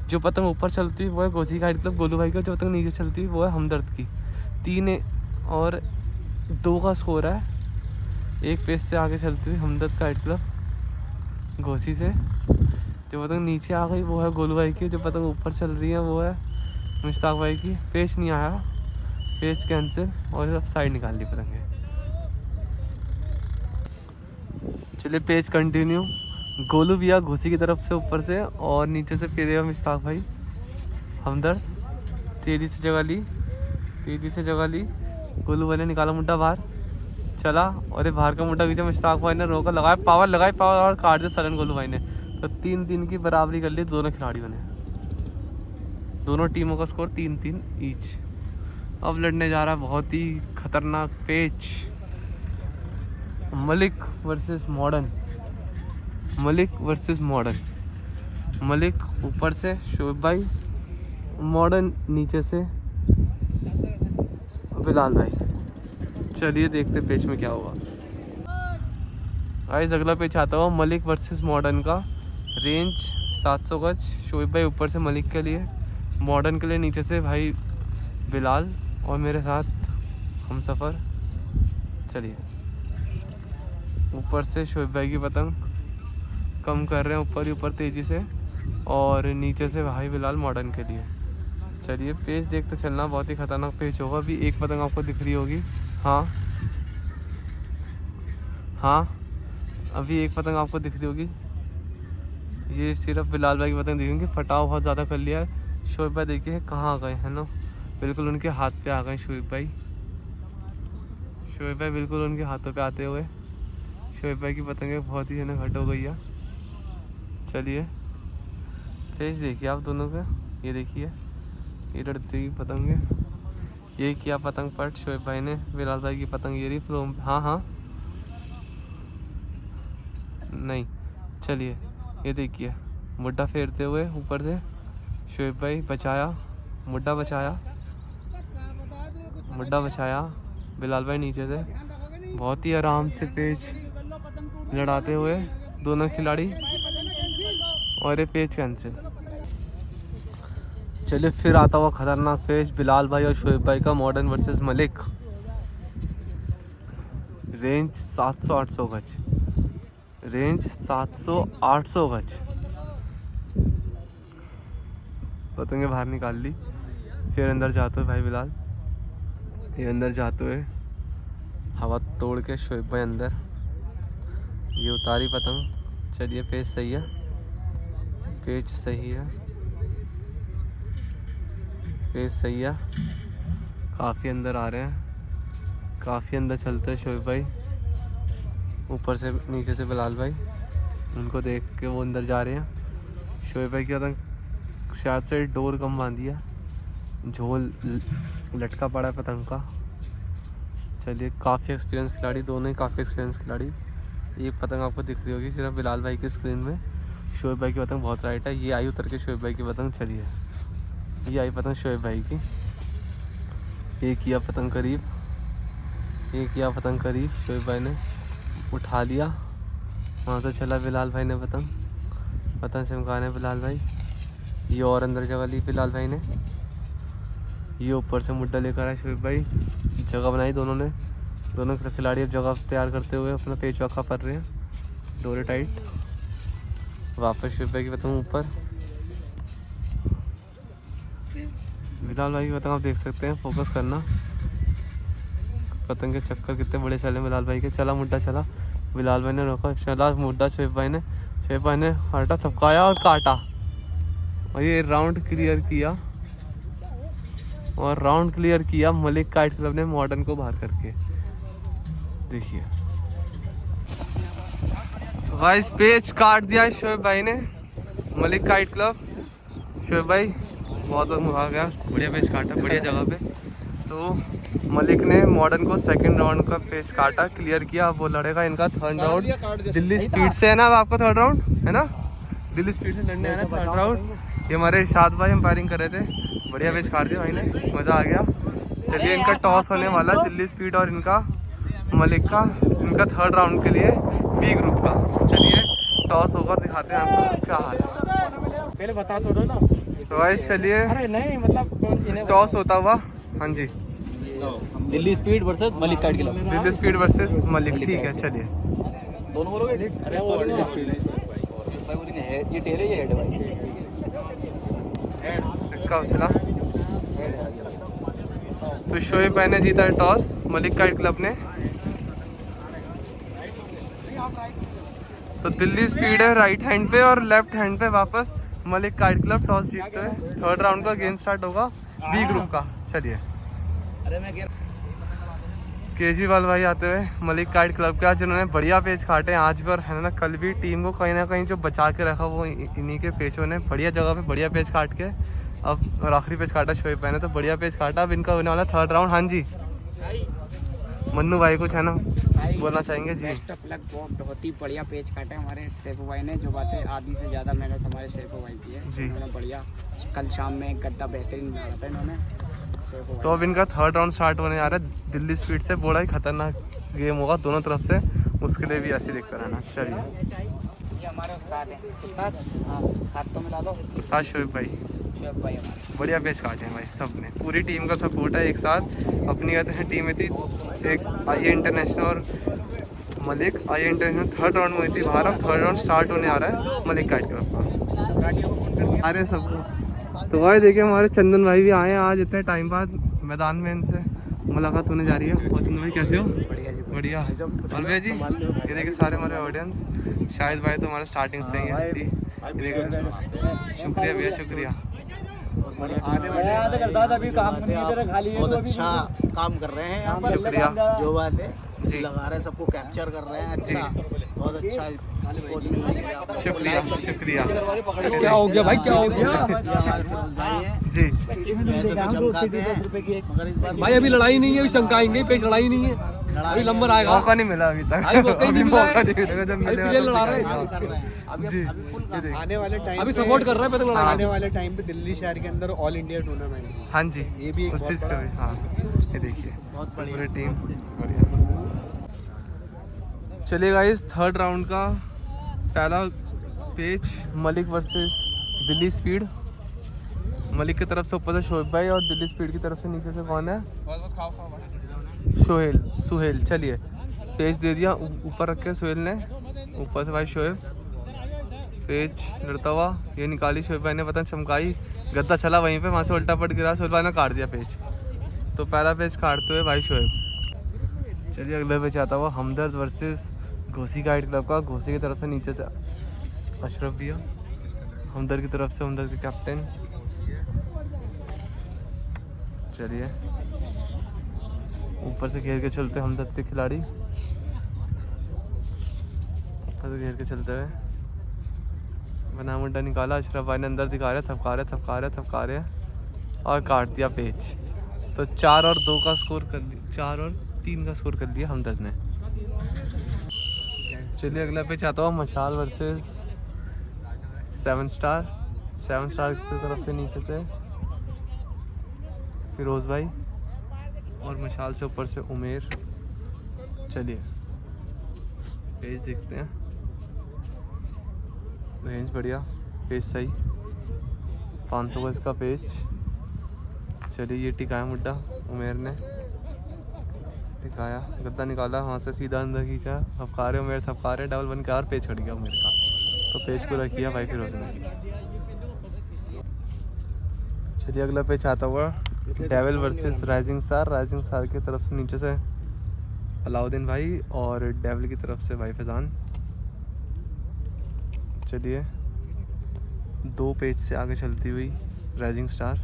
जो पतंग ऊपर चलती हुई वो है गोशी का मतलब गोलू भाई का, जो पतंग नीचे चलती हुई वो है हमदर्द की। 3 और 2 का स्कोर है, 1 पेज से आगे चलती हुई हमदर्द का हेड क्लब घोसी से। जो पतंग नीचे आ गई वो है गोलू भाई की, जो पतंग ऊपर चल रही है वो है मुश्ताक भाई की। पेज नहीं आया, पेज कैंसिल और अब साइड निकाल दी पतंग। चलिए पेज कंटिन्यू, गोलू भी आ घोसी की तरफ से ऊपर से और नीचे से फिर मुश्ताक भाई हमदर्द, तेजी से जगह ली, तेजी से जगह ली। गोलू भाई ने निकाला मुड्डा बाहर, चला और ये बाहर का मुड्डा खींचा, मुश्ताक भाई ने रोका, लगाया पावर और काट दिया सलन गोलू भाई ने। तो 3-3 की बराबरी कर ली दोनों खिलाड़ियों ने, दोनों टीमों का स्कोर 3-3 ईच। अब लड़ने जा रहा है बहुत ही खतरनाक पेच, Malik versus modern, Malik versus modern. Malik ऊपर से शोएब भाई, मॉडर्न नीचे से बिलाल भाई। चलिए देखते पेच में क्या होगा। गाइस अगला पेच आता हुआ मलिक वर्सेस मॉडर्न का, रेंज 700 गज। शोएब भाई ऊपर से मलिक के लिए, मॉडर्न के लिए नीचे से भाई बिलाल और मेरे साथ हम सफ़र। चलिए ऊपर से शोएब भाई की पतंग कम कर रहे हैं ऊपर ही ऊपर तेज़ी से, और नीचे से भाई बिलाल मॉडर्न के लिए। चलिए पेज देखते चलना, बहुत ही खतरनाक पेज होगा। अभी एक पतंग आपको दिख रही होगी, हाँ हाँ अभी एक पतंग आपको दिख रही होगी, ये सिर्फ बिलाल भाई की पतंग दिखेंगी। फटाव बहुत ज़्यादा कर लिया है। शोएब भाई देखिए कहाँ आ गए हैं ना, बिल्कुल उनके हाथ पे आ गए शोएब भाई। शोएब भाई बिल्कुल उनके हाथों पे आते हुए, शोएब भाई की पतंगें बहुत ही है ना घट हो गई है। चलिए पेज देखिए आप दोनों का, ये देखिए ये लड़ती हुई पतंग है, ये किया पतंग पट शोएब भाई ने। बिलाल भाई की पतंग ये रही फ्लोम, हाँ नहीं। चलिए ये देखिए मुड्डा फेरते हुए ऊपर से शोएब भाई बचाया, मुड्डा बचाया, मुड्डा बचाया, बिलाल भाई नीचे से बहुत ही आराम से पेच लड़ाते हुए दोनों खिलाड़ी, और ये पेच कैंसिल। चलिए फिर आता हुआ खतरनाक पेच बिलाल भाई और शोएब भाई का, मॉडर्न वर्सेस मलिक। रेंज 700-800 गज, रेंज 700-800 गज। पतंगे बाहर निकाल ली, फिर अंदर जाते हुए भाई बिलाल, ये अंदर जाते हुए हवा तोड़ के शोएब भाई अंदर, ये उतारी पतंग। चलिए पेच सही है, पेच सही है, पेच सही है। काफ़ी अंदर आ रहे हैं, काफ़ी अंदर चलते हैं शोएब भाई, ऊपर से नीचे से बिलाल भाई, उनको देख के वो अंदर जा रहे हैं। शोएब भाई की पतंग शायद से डोर कम बांधी है, झोल लटका पड़ा है पतंग का। चलिए काफ़ी एक्सपीरियंस खिलाड़ी, दोनों ही काफ़ी एक्सपीरियंस खिलाड़ी। ये पतंग आपको दिख रही होगी सिर्फ बिलाल भाई की स्क्रीन में, शोएब भाई की पतंग बहुत राइट है। ये आई उतर के शोएब भाई की पतंग, चलिए ये आई पतंग शोएब भाई की, ये किया पतंग करीब, ये किया पतंग करीब, शोएब भाई ने उठा लिया, वहाँ तो चला बिलाल भाई ने पतंग, पतंग चमकाने बिलाल भाई। ये और अंदर जगह ली बिलाल भाई ने, ये ऊपर से मुड्डा लेकर आए शोएब भाई, जगह बनाई दोनों ने, दोनों खिलाड़ी अब जगह तैयार करते हुए अपना पेच वाखा कर रहे हैं, डोरे टाइट। वापस शोएब भाई की पतंग ऊपर, बिलाल भाई की पतंग आप देख सकते हैं, फोकस करना। पतंग के चक्कर कितने बड़े चले बिलाल भाई के। चला मुड्डा चला, बिलाल भाई ने रोका, चला मुड्डा शोएब भाई ने हटा, थपकाया और काटा, और ये राउंड क्लियर किया, और राउंड क्लियर किया मलिक काइट क्लब ने मॉडर्न को बाहर करके। देखिए वाइस पेच काट दिया शोएब भाई ने, मलिक काइट क्लब। शोएब भाई बहुत आ गया, बढ़िया पेच काटा, बढ़िया जगह पे। तो मलिक ने मॉडर्न को सेकंड राउंड का पेच काटा, क्लियर किया। अब वो लड़ेगा इनका थर्ड राउंड दिल्ली स्पीड से, है ना? अब आपका थर्ड राउंड है ना, दिल्ली स्पीड से लड़ने आना थर्ड राउंड। ये हमारे इरशाद भाई एम्पायरिंग कर रहे थे, बढ़िया पेच काट दिया भाई ने, मज़ा आ गया। चलिए इनका टॉस होने वाला, दिल्ली स्पीड और इनका मलिक का, इनका थर्ड राउंड के लिए बी ग्रुप का। चलिए टॉस होगा, दिखाते हैं आपको क्या हाल है, पहले बता तो दो ना। तो वाइस चलिए अरे नहीं मतलब टॉस होता हुआ। हाँ जी, Delhi speed versus Malik kite club. Delhi speed versus Malik, ठीक है। चलिए दोनों बोलोगे? अरे ये टेरे ये हेड है भाई, सिक्का उछला। तो शोएब भाई ने जीता टॉस, मलिक काइट क्लब ने। तो दिल्ली स्पीड है राइट हैंड पे और लेफ्ट हैंड पे वापस मलिक काइट क्लब टॉस जीतते हैं। थर्ड राउंड का गेम स्टार्ट होगा बी ग्रुप का। चलिए केजरीवाल भाई आते हुए मलिक काइट क्लब के, आज जिन्होंने बढ़िया पेच काटे हैं आज भी और है ना कल भी, टीम को कहीं ना कहीं जो बचा के रखा वो इन्हीं के पेचों ने, बढ़िया जगह पे बढ़िया पेच काट के। अब और आखिरी पेच काटा शोएब भाई ने, तो बढ़िया पेच काटा। अब इनका होने वाला थर्ड राउंड। हाँ जी मन्नू भाई कुछ है ना बोलना चाहेंगे जी? बेस्ट ऑफ लक, बहुत ही बढ़िया पेच काटे हमारे सैफू भाई ने, जो बातें आधी से ज़्यादा मेहनत हमारे सैफू भाई की है जी। उन्होंने बढ़िया, कल शाम में एक गद्दा बेहतरीन बनाया था इन्होंने सैफू भाई। तो अब इनका थर्ड राउंड स्टार्ट होने जा रहा है दिल्ली स्पीड से। बड़ा ही खतरनाक गेम होगा दोनों तरफ से, उसके लिए भी ऐसे ही देखते रहना। चलिए ये हमारे उस्ताद हैं, उस्ताद हाँ हाथ तो मिला दो, उस्ताद शोएब भाई शोएब भाई हमारे बढ़िया पेच काटे हैं भाई, सब ने, पूरी टीम का सपोर्ट है एक साथ। अपनी कहते हैं टीम में थी एक आई इंटरनेशनल और मलिक, आई इंटरनेशनल थर्ड राउंड में थी बाहर। अब थर्ड राउंड स्टार्ट होने आ रहा है मलिक काइट क्लब का। अरे सबको तो भाई देखिए हमारे चंदन भाई भी आए हैं आज इतने टाइम बाद मैदान में, इनसे मुलाकात होने जा रही है। और चंदन भाई कैसे हो? बढ़िया जी बढ़िया। और भैया जी ये देखिए सारे हमारे ऑडियंस, शाहिद भाई तो हमारे स्टार्टिंग से ही है। शुक्रिया भैया, शुक्रिया। बहुत अच्छा काम कर रहे हैं यहाँ पर, शुक्रिया। जो बात है जी। लगा रहे हैं, सबको कैप्चर कर रहे हैं। अच्छा, बहुत अच्छा स्पोर्ट मिलना चाहिए आपको। शुक्रिया शुक्रिया। क्या हो गया भाई, क्या हो गया हमारे फिरोज भाई हैं, जी वैसे तो चमकाते हैं, मगर इस बार भाई? अभी लड़ाई नहीं है, अभी चमकाएंगे, पेच लड़ाई नहीं है। अभी नंबर आएगा। मौका नहीं मिला अभी तक। अभी मौका ही नहीं मिला है। मौका नहीं मिलेगा जब अभी मिलेगा प्लेयर तो लड़ा रहे दिखाएगा। हैं। कर रहे हैं अभी जी फुल ये देखिए। आने वाले टाइम अभी सपोर्ट कर रहे हैं पे तक लड़ा आने वाले टाइम पे दिल्ली शहर के अंदर ऑल इंडिया टूर्नामेंट हाँ जी ये भी एक उस बहुत चीज़ का भी। हाँ ये देखिए बहुत बढ़िया। पूरी टीम बढ़िया। चलिए गाइस थर्ड राउंड का पहला पेच मलिक वर्सेस दिल्ली स्पीड। मलिक की तरफ से ऊपर से शोएब भाई और दिल्ली स्पीड की तरफ से नीचे से कौन है? सोहेल सुहेल। चलिए पेच दे दिया ऊपर रख के सोहेल ने, ऊपर से भाई शोएब पेच लड़ता हुआ ये निकाली शोएब भाई ने, पता चमकाई गद्दा चला वहीं पे, वहाँ से उल्टा पट गिरा, सोहेल भाई ने काट दिया पेच। तो पहला पेच काटते हुए भाई शोएब। चलिए अगले पेच आता हुआ हमदर्द वर्सेस घोसी गाइड क्लब का। घोसी की तरफ से नीचे से अशरफ भैया, हमदर्द की तरफ से हमदर्द के कैप्टन। चलिए ऊपर से घेर के चलते हमदर्द के खिलाड़ी, ऊपर से घेर के चलते हुए बना मुंडा निकाला, अशरफ भाई ने अंदर दिखा रहे थपका रहे और काट दिया पेच। तो 4 और 2 का स्कोर कर लिया, 4 और 3 का स्कोर कर लिया हमदर्द ने। चलिए अगला पेच आता हुआ मशाल वर्सेस 7 स्टार। 7 स्टार की तरफ से नीचे से फिरोज भाई और मशाल से ऊपर से उमेर। चलिए पेज देखते हैं, रेंज बढ़िया, पेज सही, 500 का इसका पेज। चलिए ये टिकाया मुड्डा उमेर ने, टिकाया गद्दा निकाला वहाँ से सीधा अंदर खींचा, थपकारे उमेर थपकारे, डबल बन के और पेज छड़ गया उमेर का। तो पेज पूरा किया भाई फिरोज ने। चलिए अगला पेज आता हुआ devil versus rising star. Rising star की तरफ से नीचे से अलाउद्दीन भाई और डेविल की तरफ से भाई फैजान। चलिए 2 पेज से आगे चलती हुई राइजिंग स्टार,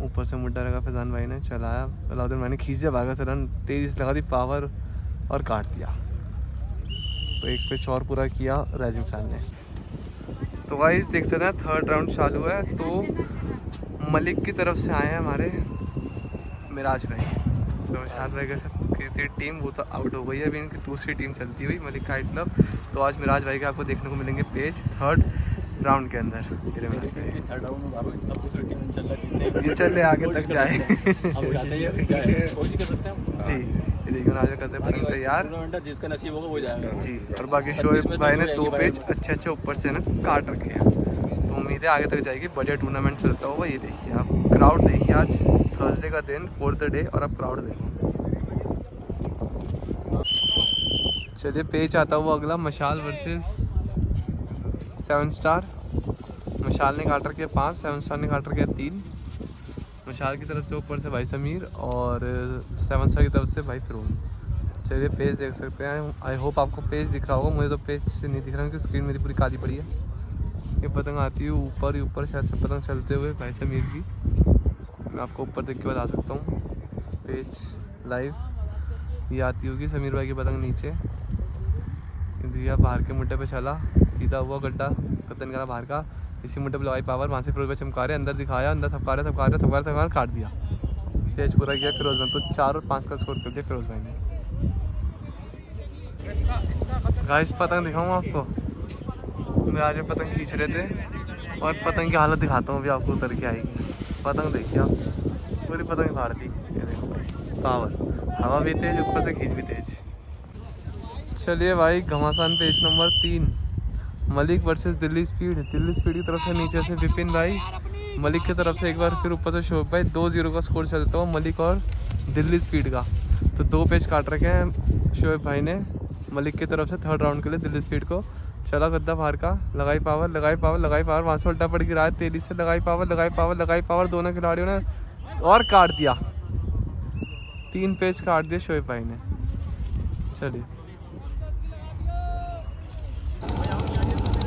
ऊपर से मुड्डा लगा फैजान भाई ने, चलाया अलाउद्दीन भाई ने, खींच दिया भागा से रन, तेजी से लगा दी पावर और काट दिया। तो 1 पेज और पूरा किया राइजिंग स्टार ने। तो गाइस देख सकते हैं थर्ड राउंड चालू है। तो मलिक की तरफ से आए हैं हमारे मिराज भाई, तो शाद भाई के साथ की टीम वो तो आउट हो गई है, अभी इनकी दूसरी टीम चलती हुई मलिक गाइड क्लब। तो आज मिराज भाई के आपको देखने को मिलेंगे पेज थर्ड राउंड के अंदर। थर्ड राउंड में अब दूसरी टीम चल रही है, ये चल रहे आगे तक जाए। हम चाहते हैं कोशिश कर सकते हैं जी ये देखिए आज करते हैं तैयार टूर्नामेंट जिसका नसीब होगा वो जाएगा जी। और बाकी शोएब भाई ने 2 पेज अच्छे ऊपर से ना काट रखे हैं, तो उम्मीद है आगे तक जाएगी, बढ़िया टूर्नामेंट चलता होगा। ये देखिए आप क्राउड देखिए, आज थर्सडे का दिन 4th डे और आप क्राउड देखो। चलिए पेज आता हुआ अगला मशाल वर्सेस 7 स्टार। मशाल ने काट रखे 5, 7 स्टार ने काट रखे 3। मशाल की तरफ से ऊपर से भाई समीर और 7 स्टार की तरफ से भाई फिरोज। चलिए पेज देख सकते हैं, आई होप आपको पेज दिख रहा होगा, मुझे तो पेज से नहीं दिख रहा क्योंकि स्क्रीन मेरी पूरी काली पड़ी है। ये पतंग आती है ऊपर ही ऊपर शायद से पतंग चलते हुए भाई समीर की, मैं आपको ऊपर देख के बता सकता हूँ। पेज लाइव ये आती होगी, समीर भाई की पतंग नीचे दिया, बाहर के मुड्डे पे चला, सीधा हुआ गड्ढा कतन करा बाहर का, इसी मुड्डे पे लगाई पावर, वहाँ से फिरोज भाई चमकारे, अंदर दिखाया, अंदर थपकारे काट दिया, पेज पूरा किया फिरोज भाई। तो 4 और 5 का स्कोर कर दिया फिरोज भाई ने। गाइस पतंग दिखाऊँ आपको, मैं आज पतंग खींच रहे थे और पतंग की हालत दिखाता हूँ अभी आपको उतर के आएगी। पतंग देखिए आप, पूरी पतंग फाड़ दी, ये देखो पावर, हवा भी तेज ऊपर से खींच भी तेज। चलिए भाई घमासान page number 3 Malik versus Delhi speed. Delhi speed की तरफ से नीचे से विपिन भाई, मलिक की तरफ से एक बार फिर ऊपर से शोएब भाई। 2-0 का स्कोर चलता हुआ मलिक और दिल्ली स्पीड का। तो 2 पेज काट रखे हैं शोएब भाई ने मलिक की तरफ से थर्ड राउंड के लिए दिल्ली स्पीड को। चला गद्दा बाहर का, लगाई पावर, वहाँ से उल्टा पड़ गिरा है, तेजी से लगाई पावर, दोनों खिलाड़ियों ने और काट दिया। 3 पेज काट दिए शोएब भाई ने। चलिए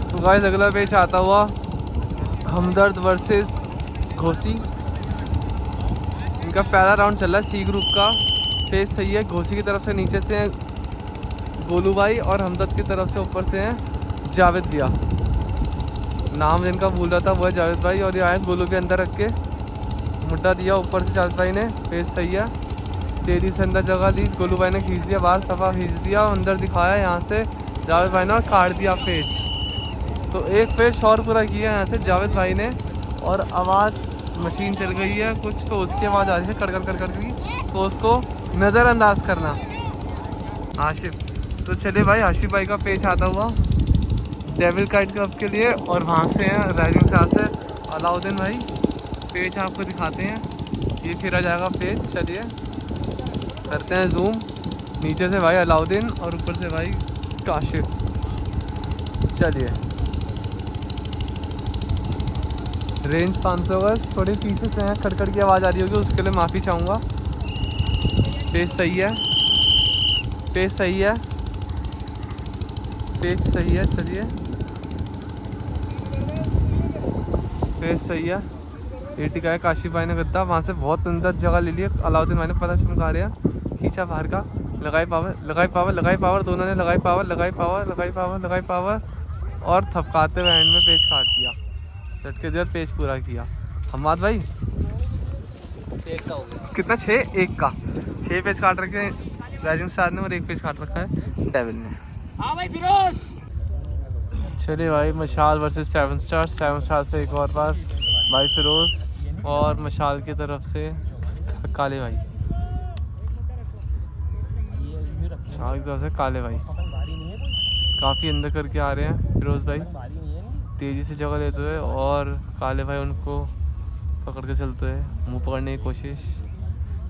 तो गाइस अगला पेज आता हुआ हमदर्द वर्सेस घोसी। इनका पहला राउंड चल रहा है सी ग्रुप का, पेज सही है। घोसी की तरफ से नीचे से गोलू भाई और हमदर्द की तरफ से ऊपर से हैं जावेद भैया, नाम जिनका भूल रहा था वो है जावेद भाई। और ये आए गोलू के अंदर रख के मुड्डा दिया ऊपर से जावेद भाई ने, पेज सही है। तेजी से अंदर जगह ली, गोलू भाई ने खींच दिया बाहर, सफ़ा खींच दिया, अंदर दिखाया यहाँ से जावेद भाई ने और काट दिया पेज। तो एक पेज और पूरा किया यहाँ से जावेद भाई ने, और आवाज़ मशीन चल गई है कुछ, तो उसकी आवाज़ आ रही है कड़कड़ कड़कड़ की, तो उसको नज़रअंदाज करना आशिफ। तो चले भाई आशिफ भाई का पेज आता हुआ डेविल काइट क्लब के लिए, और वहाँ से हैं राइजिंग स्टार से अलाउद्दीन भाई। पेज आपको दिखाते हैं, ये फिर आ जाएगा पेज। चलिए करते हैं जूम, नीचे से भाई अलाउद्दीन और ऊपर से भाई काशिफ। चलिए रेंज 500 गज, थोड़ी पीछे से है, खड़खड़ की आवाज़ आ रही होगी, उसके लिए माफ़ी चाहूँगा। पेज सही है, पेज सही है, पेज सही है। चलिए पेज सही है। ये टिका है काशिफ भाई ने गद्दा, वहाँ से बहुत अंदर जगह ले लिया अलाउद्दीन भाई ने, पता चमका रहा, खींचा बाहर का, लगाई पावर, लगाई पावर, लगाई पावर, दोनों ने लगाई पावर, लगाई पावर, लगाई पावर, लगाई पावर, और थपकाते हुए एंड में पेज काट दिया, झटके दिया, पेज पूरा किया। हमाद भाई एक का हो गया कितना, 6 पेज काट रखे हैं राइजिंग स्टार ने, और 1 पेज काट रखा है डेविल ने। हाँ भाई फिरोज। चलिए भाई मशाल वर्सेस 7 स्टार, 7 स्टार से एक और बार भाई फिरोज, और मशाल की तरफ से काले भाई, मशाल की तरफ से काले भाई। काफ़ी अंदर करके आ रहे हैं फिरोज भाई, तेज़ी से जगह लेते हुए, और काले भाई उनको पकड़ के चलते हुए, मुंह पकड़ने की कोशिश,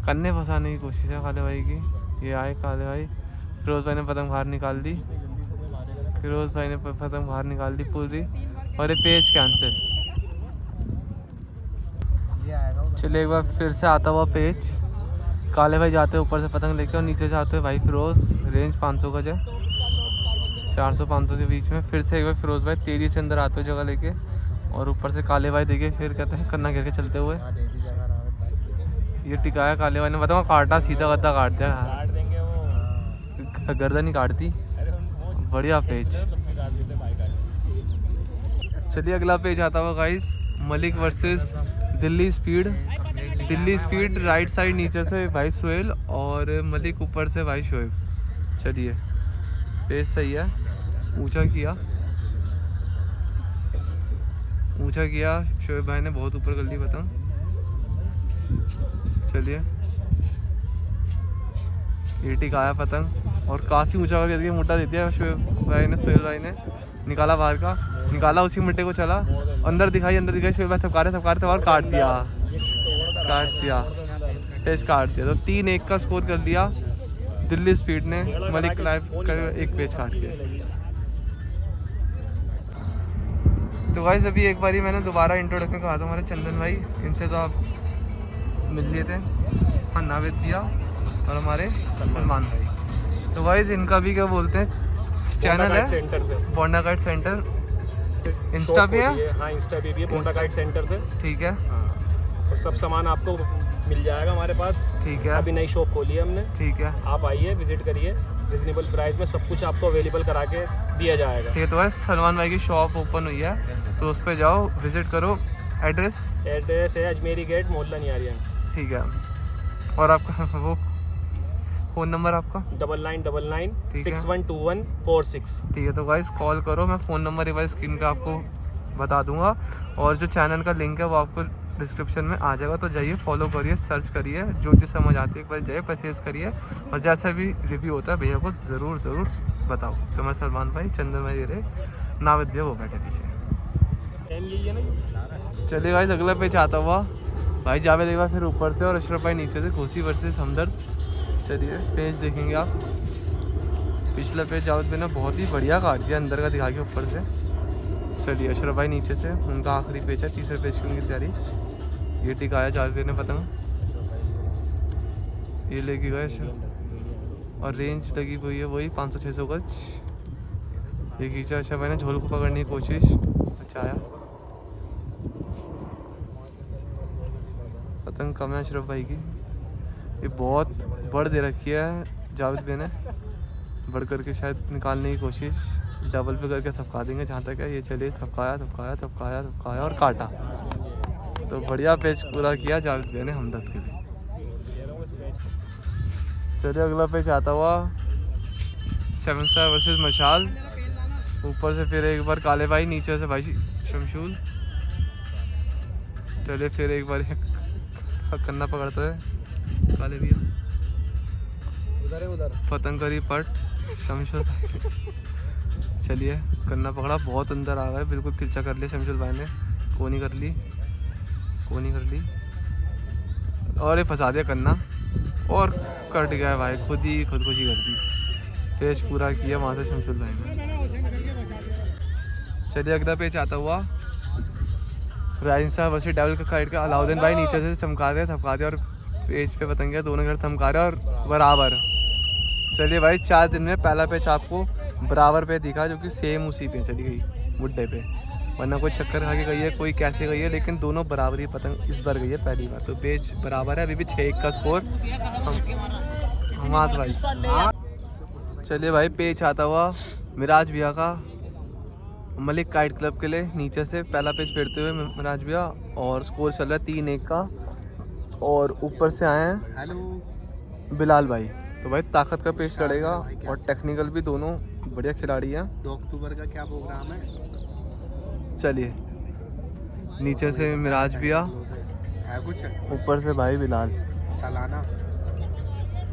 कन्ने फंसाने की कोशिश है काले भाई की। ये आए काले भाई, फिरोज भाई ने पतंग बाहर निकाल दी, फिरोज भाई ने पतंग बाहर निकाल दी पूरी, और ये पेज कैंसिल। चलिए एक बार फिर से आता हुआ पेज, काले भाई जाते हैं ऊपर से पतंग लेके, और नीचे जाते हैं भाई फिरोज। रेंज 500 गज है, 400-500 के बीच में। फिर से एक बार फिरोज भाई तेज़ी से अंदर आते हुए जगह लेके, और ऊपर से काले भाई देखिए फिर कहते हैं कन्ना गिर के चलते हुए। ये टिकाया काले भाई ने, बताओ काटा, सीधा गद्दा काट दिया, गर्दन ही काटती। बढ़िया पेज। चलिए अगला पेज आता हुआ guys, Malik versus Delhi speed. Delhi speed right side नीचे से भाई सोहेल, और मलिक ऊपर से भाई शोएब। चलिए पेज सही है, ऊंचा किया, ऊंचा किया शोएब भाई ने, बहुत ऊपर कर ली पतंग। चलिए ये टिकाया पतंग, और काफ़ी ऊंचा करके दिया, मोटा दे दिया शोएब भाई ने, सोहेल भाई ने निकाला बाहर का, निकाला उसी मिट्टे को, चला अंदर दिखाई, अंदर दिखाई, शोएब भाई थपकारे और काट दिया, पेज काट दिया। तो 3-1 का स्कोर कर दिया दिल्ली स्पीड ने, मलिक लाइव कर 1 पेज काट के। तो गाइस अभी एक बारी मैंने दोबारा इंट्रोडक्शन कहा था हमारे चंदन भाई, इनसे तो आप मिल लिए थे, हाँ नाविद भैया और हमारे सलमान भाई। तो गाइस इनका भी क्या बोलते हैं चैनल है, सेंटर से बोंडा गाइड सेंटर, इंस्टा पे है, हाँ इंस्टा पे भी है, बोंडा गाइड सेंटर से। ठीक है, हाँ और सब सामान आपको मिल जाएगा हमारे पास। ठीक है, अभी नई शॉप खोली है हमने, ठीक है, आप आइए विजिट करिए, रिजनेबल प्राइस में सब कुछ आपको अवेलेबल करा के दिया जाएगा। ठीक है। तो गाइस सलमान भाई की शॉप ओपन हुई है, तो उस पर जाओ विजिट करो। एड्रेस है अजमेरी गेट, मोहल्ला नियारियान। ठीक है, और आपका वो फ़ोन नंबर आपका 9999612146। ठीक है। तो गाइस कॉल करो, मैं फ़ोन नंबर एक बार स्क्रीन पे आपको बता दूंगा, और जो चैनल का लिंक है वो आपको डिस्क्रिप्शन में आ जाएगा, तो जाइए फॉलो करिए, सर्च करिए, जो चीज़ समझ आती है एक बार जाइए परचेज़ करिए, और जैसा भी रिव्यू होता है भैया को ज़रूर बताओ। तो मैं सलमान भाई, चंदन भाई ये रहे, नाविद भैया वो बैठे पीछे। चलिए गाइस अगला पेज आता हुआ भाई जावेद एक बार फिर ऊपर से, और अशरफ भाई नीचे से, घोसी वर्सेस हमदर्द। चलिए पेज देखेंगे आप, पिछला पेज जावेद भाई ने बहुत ही बढ़िया काट दिया, अंदर का दिखा के ऊपर से। चलिए अशरफ भाई नीचे से, उनका आखिरी पेज है, तीसरे पेज की उनकी तैयारी। ये टिकाया जावेद भाई ने पतंग, ये लेके गए अशरफ, और रेंज लगी हुई है वही 500-600 गज। ये खींचा अशरफ भाई ने, झोल को पकड़ने की कोशिश, अच्छा आया, पतंग कम है अशरफ भाई की। ये बहुत बढ़ दे रखी है जावेद भाई ने, बढ़ करके शायद निकालने की कोशिश, डबल पे करके थपका देंगे जहाँ तक है। ये चलिए थपकाया और काटा, तो बढ़िया पेज पूरा किया जावेद भाई ने हमदर्द के लिए। चलिए अगला पेज आता हुआ 7 स्टार वर्सेस मशाल। ऊपर से फिर एक बार काले भाई, नीचे से भाई शमशूल। चलिए फिर एक बार कन्ना पकड़ते है काले भैया, उधर है उधर। पतंग करी पट शमशूल। चलिए कन्ना पकड़ा, बहुत अंदर आ गए, बिल्कुल तिरछा कर लिया शमशूल भाई ने। कोनी कर ली, कोनी कर ली और ये फंसा दिया कन्ना और कट गया भाई, खुदकुशी कर दी। पेज पूरा किया वहाँ से शमशूल भाई ने। चलिए अगला पेज आता हुआ राजन साहब वर्सेस डेविल का काइट का। अलाउद्दीन भाई नीचे से थमका दिया और पेज पे पतंग दोनों घर थमका रहे और बराबर। चलिए भाई 4 दिन में पहला पेज आपको बराबर पे दिखा, जो कि सेम उसी पे चली गई मुड्डे पे, वरना कोई चक्कर खा के गई है, कोई कैसे गई है, लेकिन दोनों बराबरी पतंग इस बार गई है पहली बार। तो पेज बराबर है, अभी भी 6-1 का स्कोर हमाद भाई। चलिए भाई पेज आता हुआ मिराज भैया का मलिक काइट क्लब के लिए। नीचे से पहला पेज फेरते हुए मिराज भैया और स्कोर चल रहा है 3-1 का। और ऊपर से आए हैं हेलो बिलाल भाई। तो भाई ताकत का पेज लड़ेगा और टेक्निकल भी, दोनों बढ़िया खिलाड़ी हैं। 2 अक्टूबर का क्या प्रोग्राम है? चलिए नीचे से मिराज भैया, है कुछ? ऊपर से भाई बिलाल, सालाना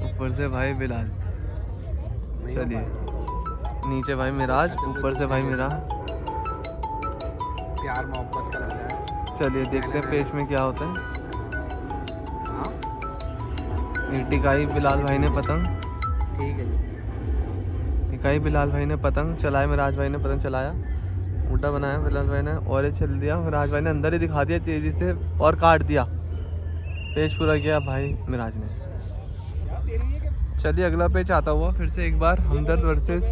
ऊपर से भाई बिलाल। नहीं हो चलिए पाएगा। नीचे भाई मिराज, ऊपर से भाई मिराज। प्यार मोहब्बत का लग रहा है। चलिए देखते हैं पेज में क्या होता है। हाँ टिकाई बिलाल भाई ने पतंग, ठीक है जी। टिकाई बिलाल भाई ने पतंग चलाया, मिराज भाई ने पतंग चलाया, उल्टा बनाया बिलाल भाई ने और ये चल दिया। मिराज भाई ने अंदर ही दिखा दिया तेज़ी से और काट दिया। पेज पूरा किया भाई मिराज ने। चलिए अगला पेज आता हुआ फिर से एक बार Hamdard versus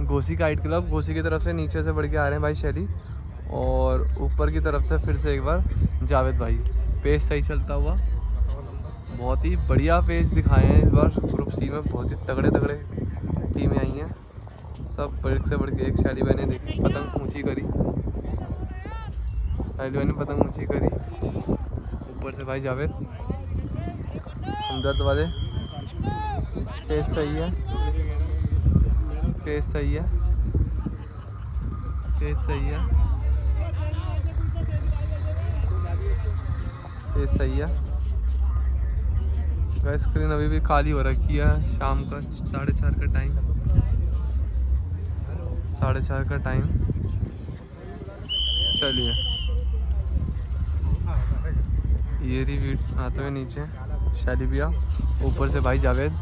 Ghosi kite club. Ghosi की तरफ से नीचे से बढ़ के आ रहे हैं भाई शैली, और ऊपर की तरफ से फिर से एक बार जावेद भाई। पेज सही चलता हुआ, बहुत ही बढ़िया पेज दिखाए हैं इस बार। ग्रुप सी में बहुत ही तगड़े टीमें आई हैं, सब बढ़ से बढ़ के। एक शैली भाई ने देखी पतंग ऊंची करी, शैली भाई ने पतंग ऊंची करी। ऊपर से भाई जावेद हमदर्द वाले। पेज सही है, पेज सही है, पेज सही है, पेज सही है। स्क्रीन अभी भी काली हो रखी है। शाम का 4:30 का टाइम, 4:30 का टाइम। चलिए ये रही आते हुए नीचे शैली भैया, ऊपर से भाई जावेद।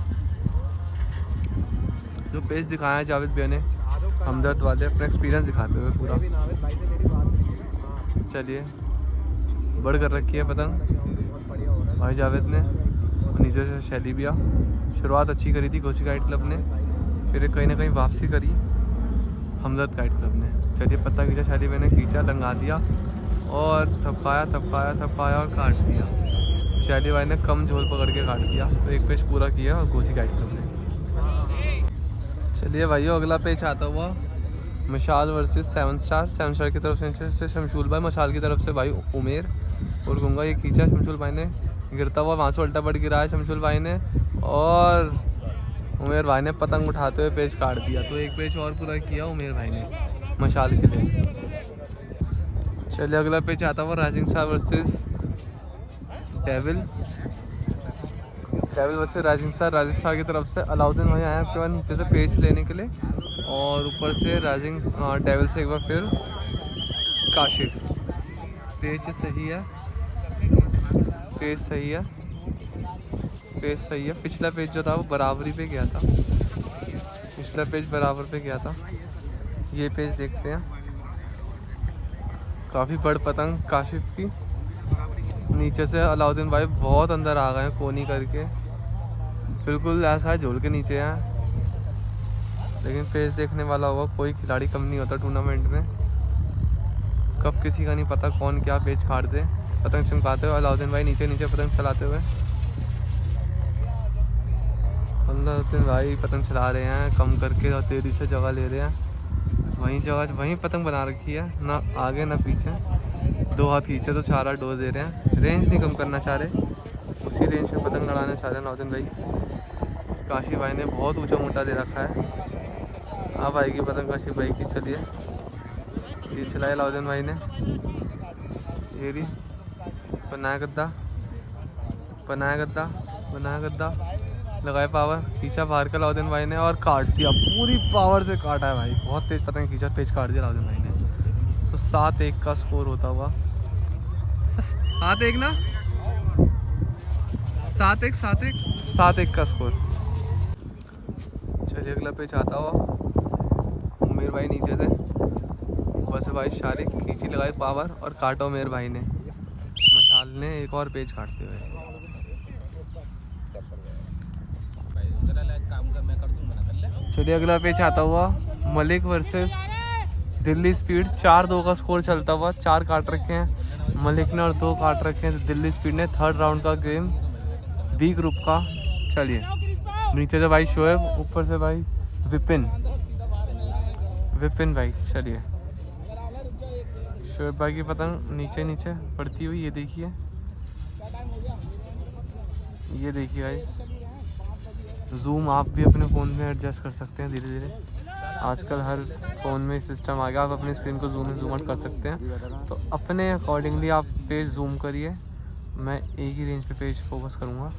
जो पेज दिखाया है जावेद भैया ने हमदर्द वाले, अपना एक्सपीरियंस दिखाते हुए पूरा। चलिए बढ़ कर रखी है पतंग भाई जावेद ने, और नीचे से शैली भैया। शुरुआत अच्छी करी थी घोसी काइट क्लब ने, फिर कहीं ना कहीं वापसी करी हमदर्द काइट क्लब ने। चलिए पत्ता खींचा, शैली भैया ने खींचा, लंगा दिया और थपकाया और काट दिया। शैली भाई ने कम झोल पकड़ के काट दिया। तो एक पेज पूरा किया और घोसी काइट क्लब ने। चलिए भाइयों अगला पेज आता हुआ मशाल वर्सेस 7 स्टार। 7 स्टार की तरफ से नीचे से शमशूल भाई, मशाल की तरफ से भाई उमेर और गुंगा। ये खींचा शमशूल भाई ने, गिरता हुआ वहाँ से उल्टा पड़ गिरा है शमशूल भाई ने, और उमेर भाई ने पतंग उठाते हुए पेज काट दिया। तो एक पेज और पूरा किया उमेर भाई ने मशाल के लिए। चलिए अगला पेज आता हुआ rising star versus devil versus rising star. Rising star की तरफ से अलाउद्दीन भाई आए आपके बाद नीचे से पेज लेने के लिए, और ऊपर से राइजिंग डेविल से एक बार फिर काशिफ। पेज सही है, पेज सही है, पेज सही है। पिछला पेज जो था वो बराबरी पे गया था, पिछला पेज बराबर पे गया था। ये पेज देखते हैं, काफ़ी बड़ पतंग काशिफ की। नीचे से अलाउद्दीन भाई बहुत अंदर आ गए हैं कोनी करके, बिल्कुल ऐसा है झोल के नीचे हैं। लेकिन पेज देखने वाला होगा, कोई खिलाड़ी कम नहीं होता टूर्नामेंट में। कब किसी का नहीं पता कौन क्या पेज काट दे। पतंग चमकाते हुए अलाउद्दीन भाई नीचे पतंग चलाते हुए। अलाउद्दीन भाई पतंग चला रहे हैं कम करके और तेजी से जगह ले रहे हैं। वहीं पतंग बना रखी है, ना आगे ना पीछे। 2 हाथ खींचे तो 4 डोज दे रहे हैं, रेंज नहीं कम करना चाह रहे। उसी रेंज में पतंग लड़ाने चाह रहे हैं नौदिन भाई। काशी भाई ने बहुत ऊंचा मोटा दे रखा है। अब आएगी पतंग काशी भाई की। चलिए ये चलाए लाउदन भाई ने। ये रही बनाया गद्दा, बनाया गद्दा, बनाया गद्दा, लगाए पावर, खींचा बाहर का लाउदन भाई ने और काट दिया। पूरी पावर से काटा है भाई, बहुत तेज पतंग खींचा, पेच काट दिया लाउदन भाई ने। तो 7-1 का स्कोर होता हुआ, 7-1 ना, 7-1 का स्कोर। चलिए अगला पेच आता हुआ उमेर भाई नीचे से, ऊपर से भाई शारिक, खींची लगाई पावर और काटा उमेर भाई ने। मशाल ने एक और पेज काटते हुए। चलिए अगला पेच आता हुआ मलिक वर्सेस दिल्ली स्पीड। 4-2 का स्कोर चलता हुआ। 4 काट रखे हैं मलिक ने और 2 काट रखे हैं दिल्ली स्पीड ने। थर्ड राउंड का गेम बी ग्रुप का। चलिए नीचे से भाई शोएब, ऊपर से भाई विपिन भाई। चलिए शोएब भाई की पतंग नीचे नीचे पड़ती हुई, ये देखिए, ये देखिए भाई। जूम आप भी अपने फ़ोन में एडजस्ट कर सकते हैं धीरे धीरे। आजकल हर फ़ोन में सिस्टम आ गया, आप अपनी स्क्रीन को जूम आउट कर सकते हैं। तो अपने अकॉर्डिंगली आप पेज जूम करिए। मैं एक ही रेंज पे पेज फोकस करूँगा,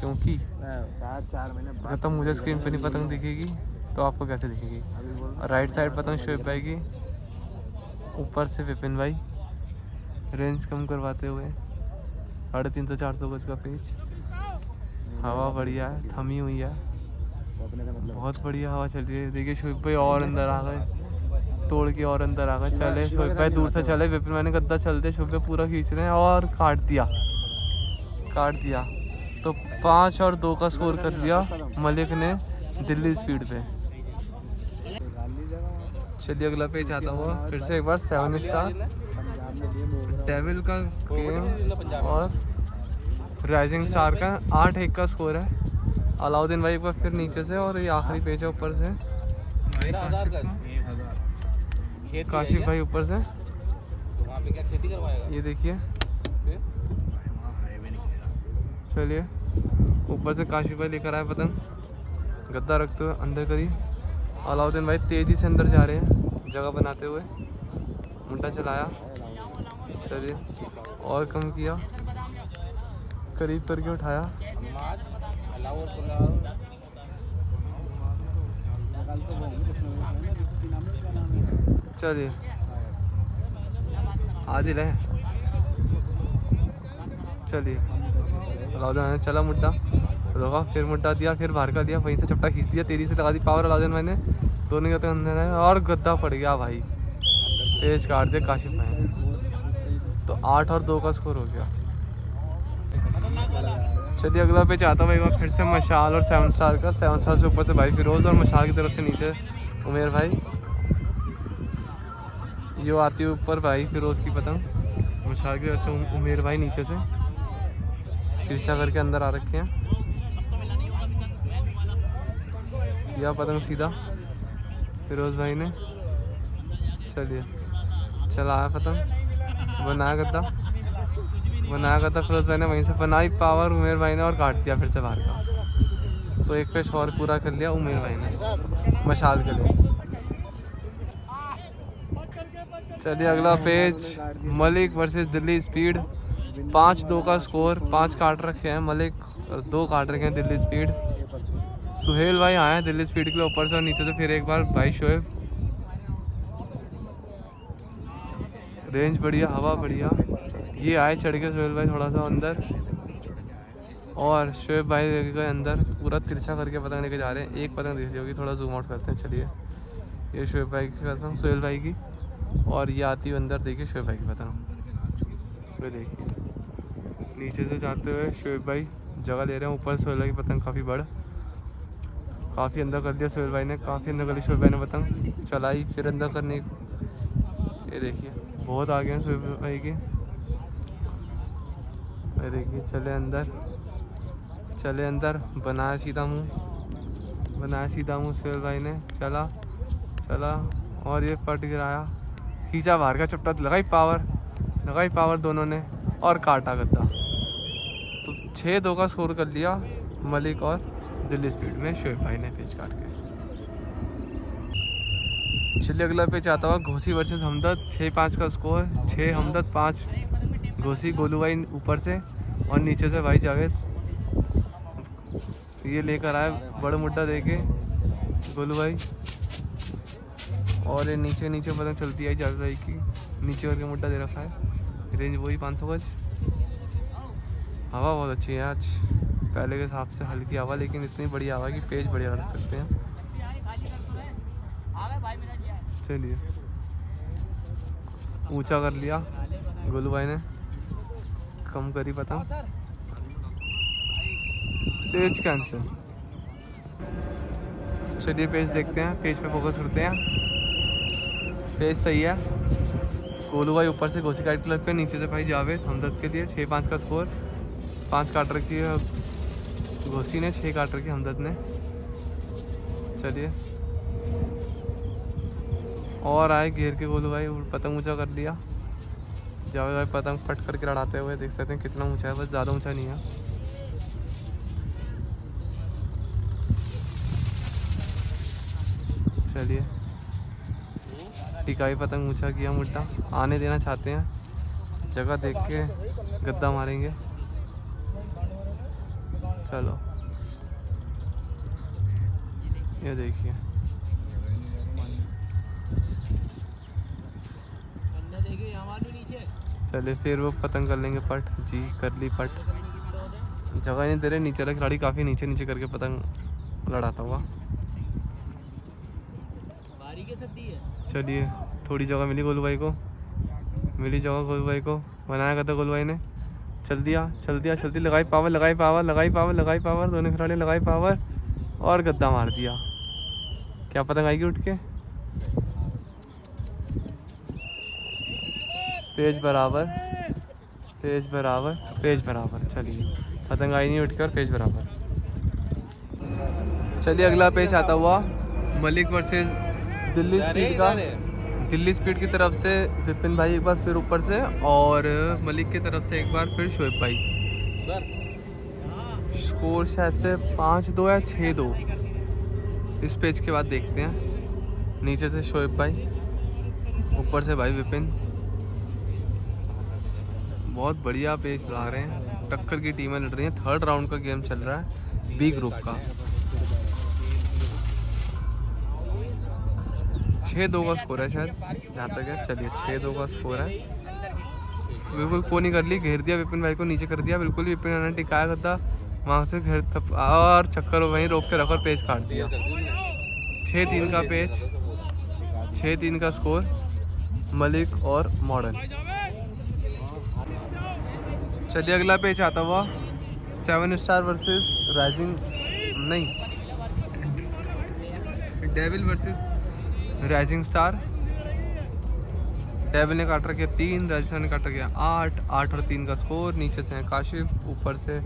क्योंकि जब तक मुझे स्क्रीन पे नहीं पतंग दिखेगी तो आपको कैसे दिखेगी। राइट साइड पतंग शोएब भाई की, ऊपर से विपिन भाई। रेंज कम करवाते हुए 350-400 गज का पेज। हवा बढ़िया है, थमी हुई है, बहुत बढ़िया हवा चल रही है। देखिए शोएब भाई और अंदर आ गए, तोड़ के और अंदर आ गए। चले शोएब भाई दूर से चले, विपिन भाई ने गद्दा चलते शोएब भाई पूरा खींच रहे हैं और काट दिया। तो 5 और 2 का स्कोर कर दिया मलिक ने दिल्ली स्पीड पे। चलिए अगला पेज आता हुआ फिर से एक बार 7 स्टार डेविल का गेम और राइजिंग स्टार का। 8-1 का स्कोर है। अलाउद्दीन भाई पर फिर नीचे से, और ये आखिरी पेज है ऊपर से काशिफ भाई ऊपर से। ये देखिए, चलिए ऊपर से काशिफ भाई लेकर आए पतंग, गद्दा रखते हुए अंदर करिए। अलाउद्दीन भाई तेज़ी से अंदर जा रहे हैं जगह बनाते हुए। मुंडा चलाया, चलिए और कम किया, करीब करके उठाया। चलिए आदि रहे। चलिए अलाउद्दीन ने चला मुड्डा, रोका, फिर मुड्डा दिया, फिर बाहर का दिया, वहीं से चपटा खींच दिया, तेजी से लगा दी पावर अलाउद्दीन भाई ने। दोनों के अंदर है और गद्दा पड़ गया भाई, पेज काट दिया काशिफ भाई ने। तो 8 और 2 का स्कोर हो गया। चलिए अगला पेज आता भाई वहाँ फिर से मशाल और 7 स्टार का। 7 स्टार से ऊपर से भाई फिरोज और मशाल की तरफ से नीचे उमेर भाई। ये आती है ऊपर भाई फिरोज की पतंग, मशाल की तरफ से उमेर भाई नीचे से तिरछा करके अंदर आ रखे हैं। यह पतंग सीधा फिरोज भाई ने। चलिए चलाया पतंग, बनाया गद्दा, बनाया गद्दा फिरोज भाई ने, वहीं से बनाई पावर उमेर भाई ने और काट दिया फिर से बाहर का। तो एक पेश और पूरा कर लिया उमेर भाई ने मशाल के लिए। चलिए अगला page Malik versus Delhi speed. 5-2 का स्कोर। 5 काट रखे हैं मलिक और 2 काट रखे हैं दिल्ली स्पीड। सुहेल भाई आए हैं दिल्ली स्पीड के लिए ऊपर से, और नीचे से फिर एक बार भाई शोएब। रेंज बढ़िया, हवा बढ़िया। ये आए चढ़ के सुहेल भाई थोड़ा सा अंदर, और शोएब भाई लेके गए अंदर, पूरा तिरछा करके पतंग लेके जा रहे हैं। एक पतंग दिख रही होगी, थोड़ा जूम आउट करते हैं। चलिए ये शोएब भाई की पतंग, सुहेल भाई की, और ये आती हुई अंदर, देखिए शोएब भाई की पतंग। तो देखिए नीचे से जाते हुए शोएब भाई जगह ले रहे हैं, ऊपर सुहेल भाई की पतंग काफ़ी बड़, काफ़ी अंदर कर दिया सुहेल भाई ने, काफ़ी अंदर कर ली शोएब भाई ने पतंग, चलाई फिर अंदर करने। ये देखिए बहुत आगे हैं शोएब भाई के। ये देखिए चले अंदर, चले अंदर, बनाया सीधा मुँह, बनाया सीधा मुँह सुहेल भाई ने। चला चला और ये पट गिराया, खींचा बाहर का चपटा, लगाई पावर दोनों ने और काटा गद्दा। तो 6-2 का स्कोर कर लिया मलिक और दिल्ली स्पीड में शोएब भाई ने पेच काट के। चलिए अगला पेच आता हुआ घोसी वर्सेस हमदर्द। 6-5 का स्कोर, 6 हमदर्द 5 घोसी। गोलू भाई ऊपर से और नीचे से भाई जावेद। ये लेकर आए बड़ा मुड्डा देके गोलू भाई, और ये नीचे नीचे पता चलती है जावेद भाई की, नीचे करके मुड्डा दे रखा है। रेंज वही 500 गज। हवा बहुत अच्छी है आज, पहले के हिसाब से हल्की हवा, लेकिन इतनी बढ़िया हवा कि पेज बढ़िया रख सकते हैं। चलिए ऊंचा कर लिया गोलू भाई ने, कम करी पतंग, पेज कैंसिल। चलिए पेज देखते हैं, पेज पे फोकस करते हैं। पेज सही है। गोलू भाई ऊपर से घोसी काट क्लब पे, नीचे से भाई जावेद हमदर्द के दिए। 6-5 का स्कोर, 5 काट रखी है घोसी ने, 6 काट रखी हमदर्द ने। चलिए और आए घेर के गोलू भाई, पतंग ऊंचा कर लिया। जावेद भाई पतंग फट करके लड़ाते हुए देख सकते हैं कितना ऊंचा है, बस ज़्यादा ऊंचा नहीं है। चलिए टिकाई पतंग ऊंचा किया मुड्डा, आने देना चाहते हैं, जगह देख के गद्दा मारेंगे। चलो ये देखिए, चलिए फिर वो पतंग कर लेंगे पट जी, कर ली पट। जगह नहीं दे रहे, नीचे वाला खिलाड़ी काफ़ी नीचे नीचे करके पतंग लड़ाता हुआ। चलिए थोड़ी जगह मिली गोलू भाई को, मिली जगह गोलू भाई को, बनाया करता गोलू भाई ने। चल दिया चल दिया चल दी, लगाई पावर लगाई पावर लगाई पावर लगाई पावर, दोनों खिलाड़ी लगाई पावर और गद्दा मार दिया। क्या पतंग आएगी उठ के? पेज बराबर पेज बराबर पेज बराबर। चलिए पतंग आई नहीं उठ कर, पेज बराबर। चलिए अगला पेज आता हुआ मलिक वर्सेस दिल्ली स्पीड का। दिल्ली स्पीड की तरफ से विपिन भाई एक बार फिर ऊपर से, और मलिक की तरफ से एक बार फिर शोएब भाई। स्कोर शायद से 5-2 या 6-2। इस पेज के बाद देखते हैं। नीचे से शोएब भाई, ऊपर से भाई विपिन। बहुत बढ़िया पेज ला रहे हैं, टक्कर की टीमें लड़ रही हैं। 3rd राउंड का गेम चल रहा है बी ग्रुप का। 6-2 का स्कोर है शायद, जहाँ तक है। चलिए 6-2 का स्कोर है। बिल्कुल कोनी कर ली, घेर दिया विपिन भाई को, नीचे कर दिया बिल्कुल। विपिन ने टिकाया करता वहाँ से घेर थप, और चक्कर वहीं रोक के रखा और पेज काट दिया। 6-3 का पेज, 6-3 का स्कोर मलिक और मॉडल। चलिए अगला पेज आता हुआ 7 स्टार वर्सेस राइजिंग, नहीं devil versus rising star. Devil ने काट रखा 3, राजस्थान ने काट रखा 8 और 3 का स्कोर। नीचे से हैं काशिफ, ऊपर से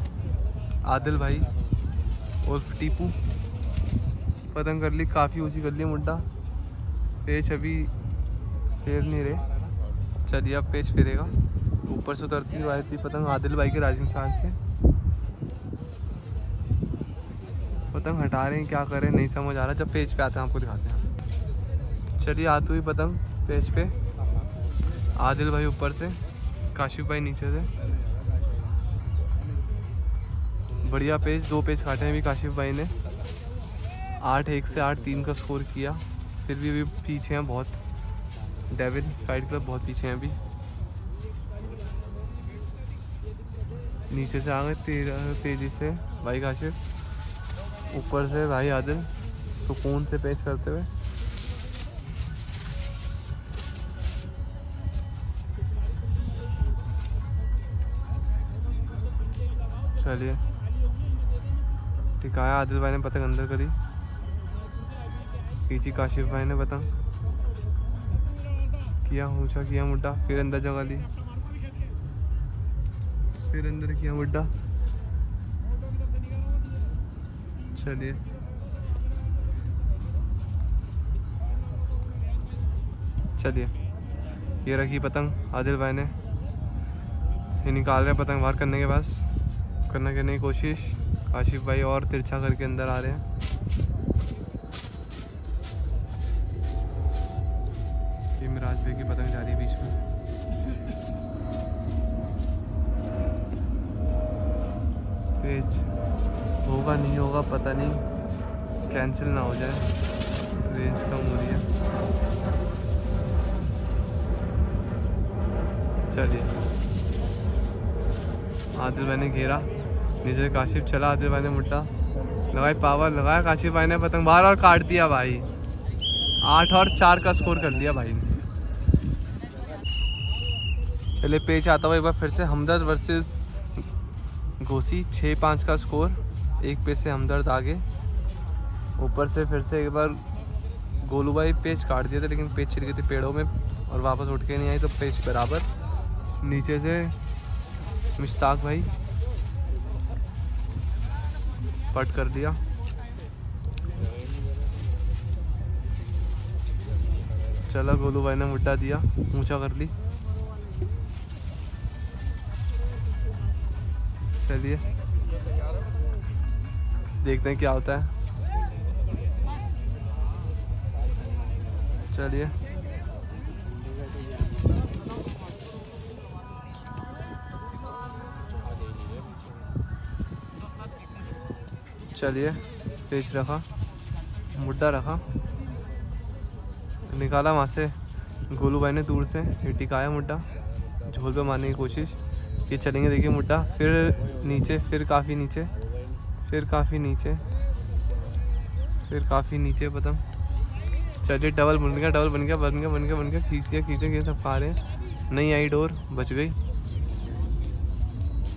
आदिल भाई और टीपू। पतंग कर ली, काफ़ी ऊंची कर ली मुड्डा। पेच अभी फेर नहीं रहे। चलिए अब पेच फेरेगा। ऊपर से उतरती हुई आई थी पतंग आदिल भाई के राइजिंग स्टार से। पतंग हटा रहे हैं, क्या करें नहीं समझ आ रहा। जब पेज पे आते हैं आपको दिखाते हैं। चलिए आती हुई पतंग पेज पे, आदिल भाई ऊपर से, काशिफ भाई नीचे से। बढ़िया पेज, 2 पेज काटे हैं अभी काशिफ भाई ने। 8-1 से 8-3 का स्कोर किया। फिर भी अभी पीछे हैं बहुत, डेविल फाइट क्लब बहुत पीछे हैं अभी। नीचे से आ गए 13 पेज से भाई काशिफ, ऊपर से भाई आदिल सुकून से पेच करते हुए। चलिए टिकाया, आदिल भाई ने पतंग अंदर करी, पीछे काशिफ भाई ने पतंग किया ऊंचा किया मुड्डा, फिर अंदर जगह ली, फिर अंदर किया मुड्डा। चलिए चलिए ये रखी पतंग आदिल भाई ने, ये निकाल रहे पतंग बाहर करने के बाद। करने की कोशिश। काशिफ भाई और तिरछा करके अंदर आ रहे हैं। ये मिराज भाई की पतंग जा रही है बीच में। पेच होगा नहीं होगा पता नहीं, कैंसिल ना हो जाए, रेंज कम हो रही है। चलिए आदिल भाई ने घेरा, नीचे काशिफ चला, आदिल भाई ने मुट्टा लगाई, पावर लगाया, काशिफ भाई ने पतंग बाहर और काट दिया भाई। 8 और 4 का स्कोर कर दिया भाई ने। चलिए पेच आता हुआ एक बार फिर से हमदर्द वर्सेस घोसी। 6-5 का स्कोर, 1 पेच से हमदर्द आगे। ऊपर से फिर से एक बार गोलू भाई पेच काट दिए थे, लेकिन पेच छिड़ गई थी पेड़ों में और वापस उठ के नहीं आई, तो पेच बराबर। नीचे से मुश्ताक भाई पट कर दिया। चला गोलू भाई ने मुट्टा दिया, ऊंचा कर ली। चलिए देखते हैं क्या होता है। चलिए चलिए पेच रखा, मुड्डा रखा, निकाला वहाँ से गोलू भाई ने दूर से, ये टिकाया मुड्डा, झोल पे मारने की कोशिश। ये चलेंगे देखिए मुड्डा, फिर नीचे, फिर काफ़ी नीचे, फिर काफ़ी नीचे, फिर काफ़ी नीचे पतंग। चलिए डबल बन गया, डबल बन गया, बन गया, बन गया, बन गया, खींच खींचे सब खा रहे हैं। नहीं आई डोर, बच गई।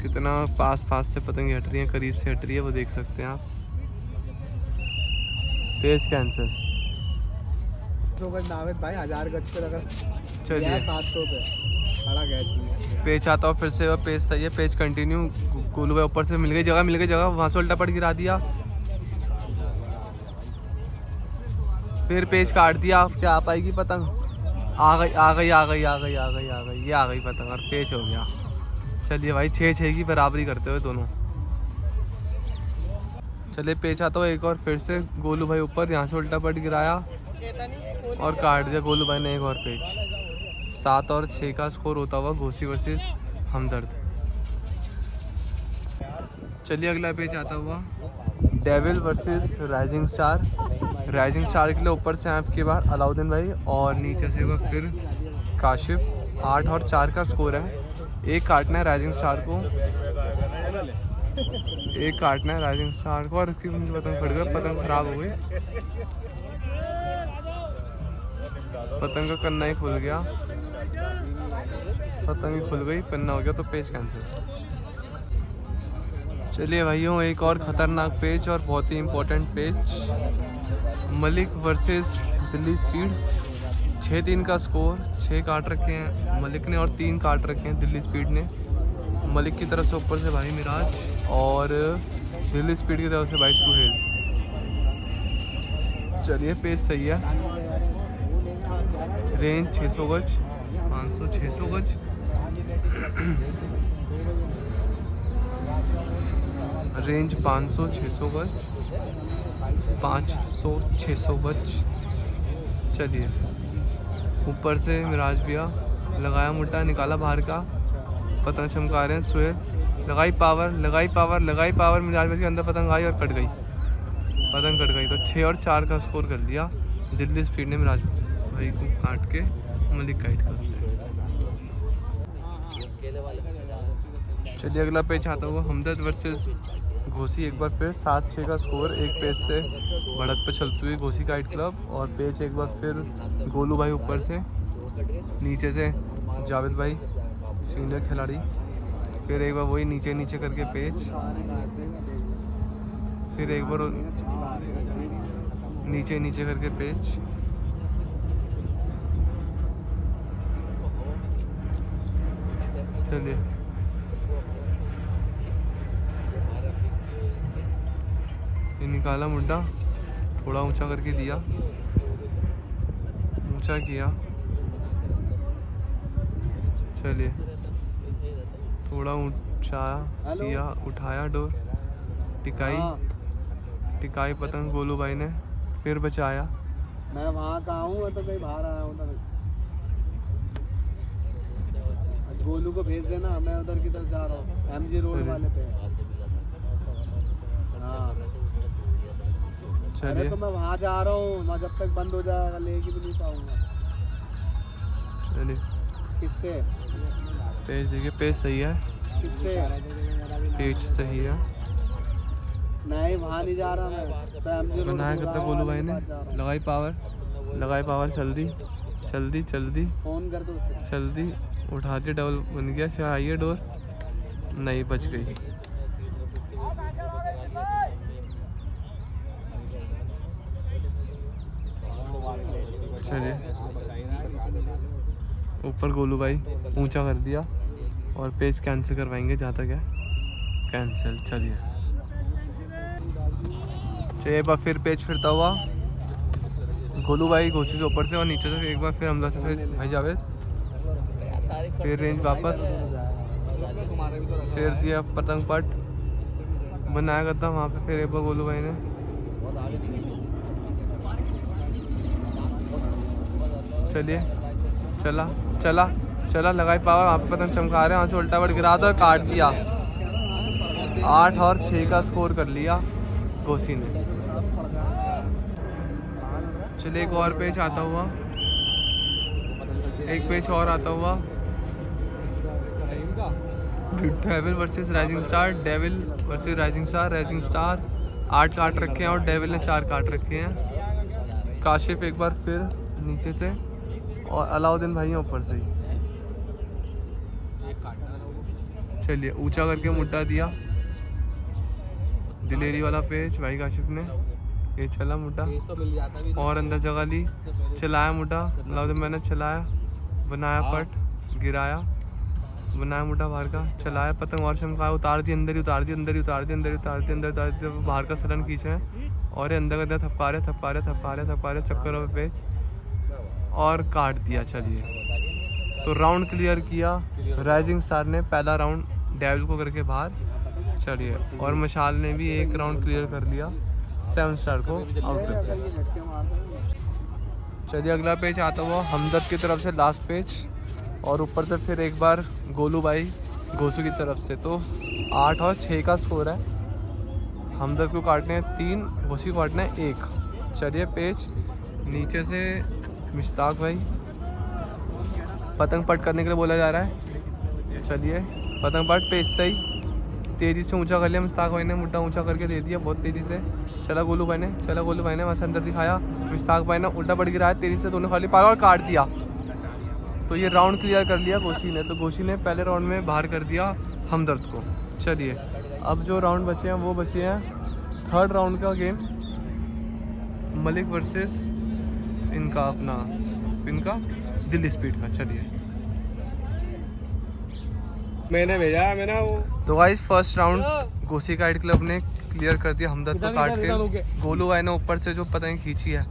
कितना पास से पतंग हट रही है, करीब से हट रही है, वो देख सकते हैं आप। पेच कैंसिल। तो नावेद भाई 1000 गज पे अगर चलिए 700 पे खड़ा गया। पेच आता हूँ फिर से, और पेच सही है, पेच कंटिन्यू। गोलू भाई ऊपर से मिल गई जगह, वहाँ से उल्टा पट गिरा दिया, फिर पेच काट दिया। अब क्या आ पाएगी पतंग? आ गई, ये आ गई पतंग और पेच हो गया। चलिए भाई 6-6 की बराबरी करते हुए दोनों। चलिए पेच आता हो एक और फिर से, गोलू भाई ऊपर, यहाँ से उल्टा पट गिराया और काट दिया गोलू भाई ने एक और पेच। 7 और 6 का स्कोर होता हुआ घोसी वर्सेस हमदर्द। चलिए अगला पेच आता हुआ devil versus rising star. Rising star के लिए ऊपर से आपके बार अलाउद्दीन भाई और नीचे से वह फिर काशिफ। 8 और 4 का स्कोर है। एक काटना है राइजिंग स्टार को, एक काटना है राइजिंग स्टार को, और उसकी पतंग फट गई, पतंग खराब हो गई, पतंग का कन्ना ही खुल गया, पतंग ही खुल गई, पन्ना हो गया, तो पेच कैंसिल। चलिए भाइयों एक और ख़तरनाक पेच और बहुत ही इम्पोर्टेंट पेच, मलिक वर्सेस दिल्ली स्पीड। 6-3 का स्कोर, 6 काट रखे हैं मलिक ने और 3 काट रखे हैं दिल्ली स्पीड ने। मलिक की तरफ से ऊपर से भाई मिराज और दिल्ली स्पीड की तरफ से भाई सुहेल। चलिए पेच सही है। रेंज 600 गज, 500-600 गज। रेंज 500-600 गज, 500-600 गज। चलिए ऊपर से मिराज भैया लगाया मुट्टा, निकाला बाहर का, पतंग चमका रहे हैं सुहेल। लगाई पावर मिराज भाई के अंदर पतंग आई और कट गई, पतंग कट गई। तो 6 और 4 का स्कोर कर दिया दिल्ली स्पीड ने मिराज भाई को काट के मलिक काइट कर। चलिए अगला पेच आता हुआ हमदर्द वर्सेस घोसी। एक बार फिर 7-6 का स्कोर, एक पेच से बढ़त पे चलती हुई घोसी काइट क्लब, और पेच एक बार फिर गोलू भाई ऊपर से, नीचे से जावेद भाई सीनियर खिलाड़ी, फिर एक बार वही नीचे करके पेच, फिर एक बार नीचे करके पेच। चलिए ये निकाला मुड्डा, थोड़ा ऊंचा करके दिया, ऊंचा किया। चलिए थोड़ा बचाया किया, उठाया डोर, टिकाई पतंग गोलू भाई ने, फिर बचाया। मैं वहाँ का हूँ तो कहीं बाहर आया हूँ। गोलू को भेज देना, मैं उधर की तरफ जा रहा हूँ, MG रोड वाले पे। हाँ चलिए तो मैं वहाँ जा रहा हूँ, मैं जब तक बंद हो जाएगा लेके भी नहीं पाऊंगा। चलिए किससे? पेज देखिए, पेज सही है, किससे? पेज सही है। नहीं वहाँ नहीं जा रहा मैं, तो MG रोड बनाया कितना गोलू भाई ने, लगाई पावर, जल्दी फोन कर दो उसे। जल्दी उठा दिया, डबल बन गया। चाहिए डोर, नहीं बच गई। चलिए ऊपर गोलू भाई ऊंचा कर दिया और पेज कैंसिल करवाएंगे जहाँ तक है, कैंसिल। चलिए एक बार फिर पेज फिरता हुआ गोलू भाई घोसी से ऊपर से और नीचे से, एक बार फिर हमजा से भाई जावेद, फिर रेंज वापस, फिर दिया पतंग पट, बनाया करता वहाँ पे, फिर एक बार गोलू भाई ने, चलिए चला लगाई पावर, वहाँ पे पतंग चमका रहे हैं, वहाँ से उल्टा पट गिरा था और काट दिया। 8 और 6 का स्कोर कर लिया घोसी ने। चलिए एक और पेज आता हुआ, एक पेज और आता हुआ, devil versus rising star, devil versus rising star 8 काट रखे हैं और डेविल ने 4 काट रखे हैं। काशिफ एक बार फिर नीचे से और अलाउद्दीन भाई हैं ऊपर से ही। चलिए ऊंचा करके मुड्डा दिया, दिलेरी वाला पेज भाई काशिफ ने, ये चला मुड्डा और अंदर जगह ली, चलाया मुड्डा, अलाउद्दीन मैंने चलाया, बनाया पट, गिराया, बनाया मुड्डा बाहर का, चलाया पतंग और चमकाया, उतार दी अंदर ही, उतार दी बाहर का सलन खींचे और ये अंदर का थपका रहे, चक्कर में पेज और काट दिया। चलिए तो राउंड क्लियर किया राइजिंग स्टार ने, पहला राउंड डेविल को करके बाहर। चलिए और मशाल ने भी एक राउंड क्लियर कर लिया, 7 स्टार को आउट करके। चलिए अगला पेज आता हुआ हमदर्द की तरफ से, लास्ट पेज, और ऊपर से फिर एक बार गोलू भाई घोसू की तरफ से। तो 8 और 6 का स्कोर है, हमदर्द को काटने हैं 3, घोसी को काटना है 1। चलिए पेज नीचे से मुश्ताक भाई, पतंग पट करने के लिए बोला जा रहा है। चलिए पतंग पट, पेज सही, तेज़ी से ऊंचा कर लिया मुश्ताक भाई ने, मुड्डा ऊंचा करके दे दिया बहुत तेज़ी से। चला गोलू भाई ने वहाँ से अंदर दिखाया, मुश्ताक भाई ने उल्टा पट गिराया तेज़ी से, दोनों खाली पाया और काट दिया। तो ये राउंड क्लियर कर लिया घोसी ने। तो घोसी ने पहले राउंड में बाहर कर दिया हमदर्द को। चलिए अब जो राउंड बचे हैं वो बचे हैं 3rd राउंड का गेम, मलिक वर्सेस इनका दिल्ली स्पीड का। चलिए मैंने भेजा है, मैंने वो तो guys first round Ghosi kite club ने क्लियर कर दिया हमदर्द को काट के। गोलू भाई ने ऊपर से जो पतंग खींची है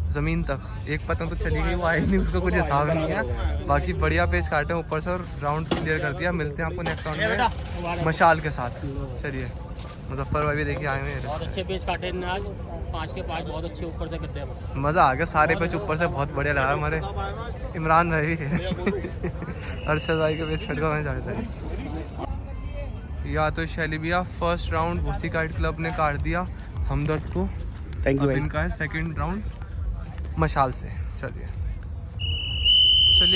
ज़मीन तक, एक पतंग तो चली गई, वो आई नहीं, उसको कुछ हिसाब नहीं है। बाकी बढ़िया पेज काटे ऊपर से और राउंड क्लियर कर दिया। मिलते हैं आपको नेक्स्ट राउंड में मशाल के साथ। चलिए मुजफ्फर भाई भी देखिए आए हैं, बहुत अच्छे पेज काटे ने आज, 5 के 5 बहुत अच्छे ऊपर से करते हैं। मज़ा आ गया, सारे पेज ऊपर से बहुत बढ़िया लगा। हमारे इमरान भाई भी अरशद भाई के पेज कट का मैं चाहता है। या तो शैली भैया first round Ghosi kite club ने काट दिया हमदर्द को। Thank you. इनका है सेकंड राउंड मशाल से। चलिए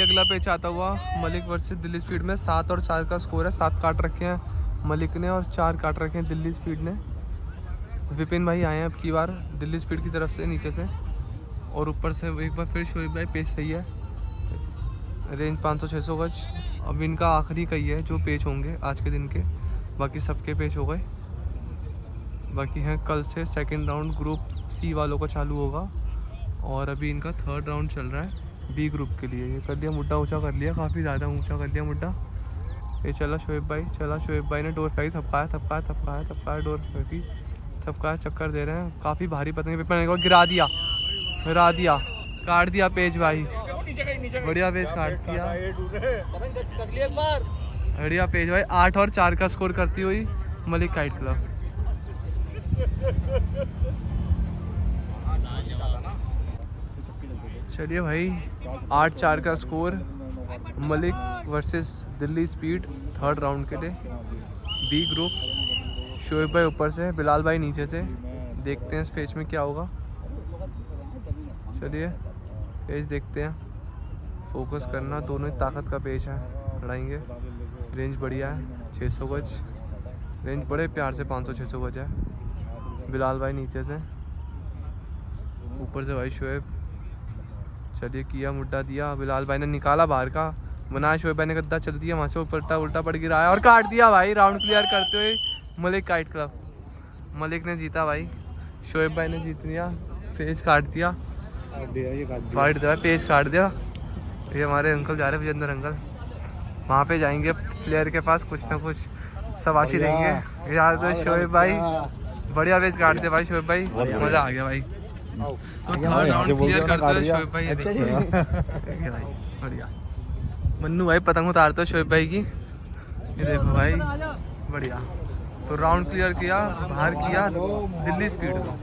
अगला पेच आता हुआ मलिक वर्सेस दिल्ली स्पीड में। 7 और 4 का स्कोर है, 7 काट रखे हैं मलिक ने और 4 काट रखे हैं दिल्ली स्पीड ने। विपिन भाई आए हैं अब की बार दिल्ली स्पीड की तरफ से नीचे से, और ऊपर से एक बार फिर शोएब भाई, पेज सही है, रेंज 500-600 गज। अब इनका आखिरी का ही है जो पेज होंगे आज के दिन के, बाकी सबके पेज हो गए। बाकी हैं कल से सेकंड राउंड ग्रुप सी वालों का चालू होगा, और अभी इनका 3rd राउंड चल रहा है बी ग्रुप के लिए। ये कर लिया मुड्डा, ऊंचा कर लिया, काफ़ी ज़्यादा ऊंचा कर लिया मुड्डा। ये चला शोएब भाई ने डोर फेंकी, थपकाया डोर फेंकी, थपकाया, चक्कर दे रहे हैं, काफ़ी भारी पतंग पे गिरा दिया, काट दिया पेज भाई, बढ़िया पेज काट दिया। बढ़िया पेज भाई, 8 और 4 का स्कोर करती हुई मलिक काइट क्लब। चलिए भाई 8-4 का score, Malik versus Delhi speed 3rd round के लिए। बी ग्रुप, शोएब भाई ऊपर से, बिलाल भाई नीचे से। देखते हैं इस पेज में क्या होगा। चलिए पेज देखते हैं, फोकस करना, दोनों ही ताकत का पेज है, लड़ाएंगे। रेंज बढ़िया है, 600 गज रेंज, बड़े प्यार से 500-600 गज है। बिलाल भाई नीचे से, ऊपर से भाई शोएब। चलिए किया मुड्डा दिया, बिलाल भाई ने निकाला बाहर का, बनाया, शोएब भाई ने गद्दा चल दिया, वहाँ से उल्टा उल्टा पड़ गिराया और काट दिया भाई। राउंड क्लियर करते हुए मलिक काइट क्लब, मलिक ने जीता भाई, शोएब भाई ने जीत लिया, पेज काट दिया, फाइट दिया, पेज काट दिया। ये हमारे अंकल जा रहे हैं, विजेंद्र अंकल, वहाँ पे जाएंगे प्लेयर के पास, कुछ ना कुछ शाबाशी देंगे यार। तो शोएब भाई बढ़िया पेज काट दिया भाई, शोएब भाई मज़ा आ गया भाई। तो 3rd राउंड क्लियर करते हुए शोएब भाई, देखिए भाई बढ़िया। मन्नू भाई पतंग उतारते हो शोएब भाई की, ये देखो भाई बढ़िया। तो राउंड क्लियर किया, बाहर किया दिल्ली स्पीड को।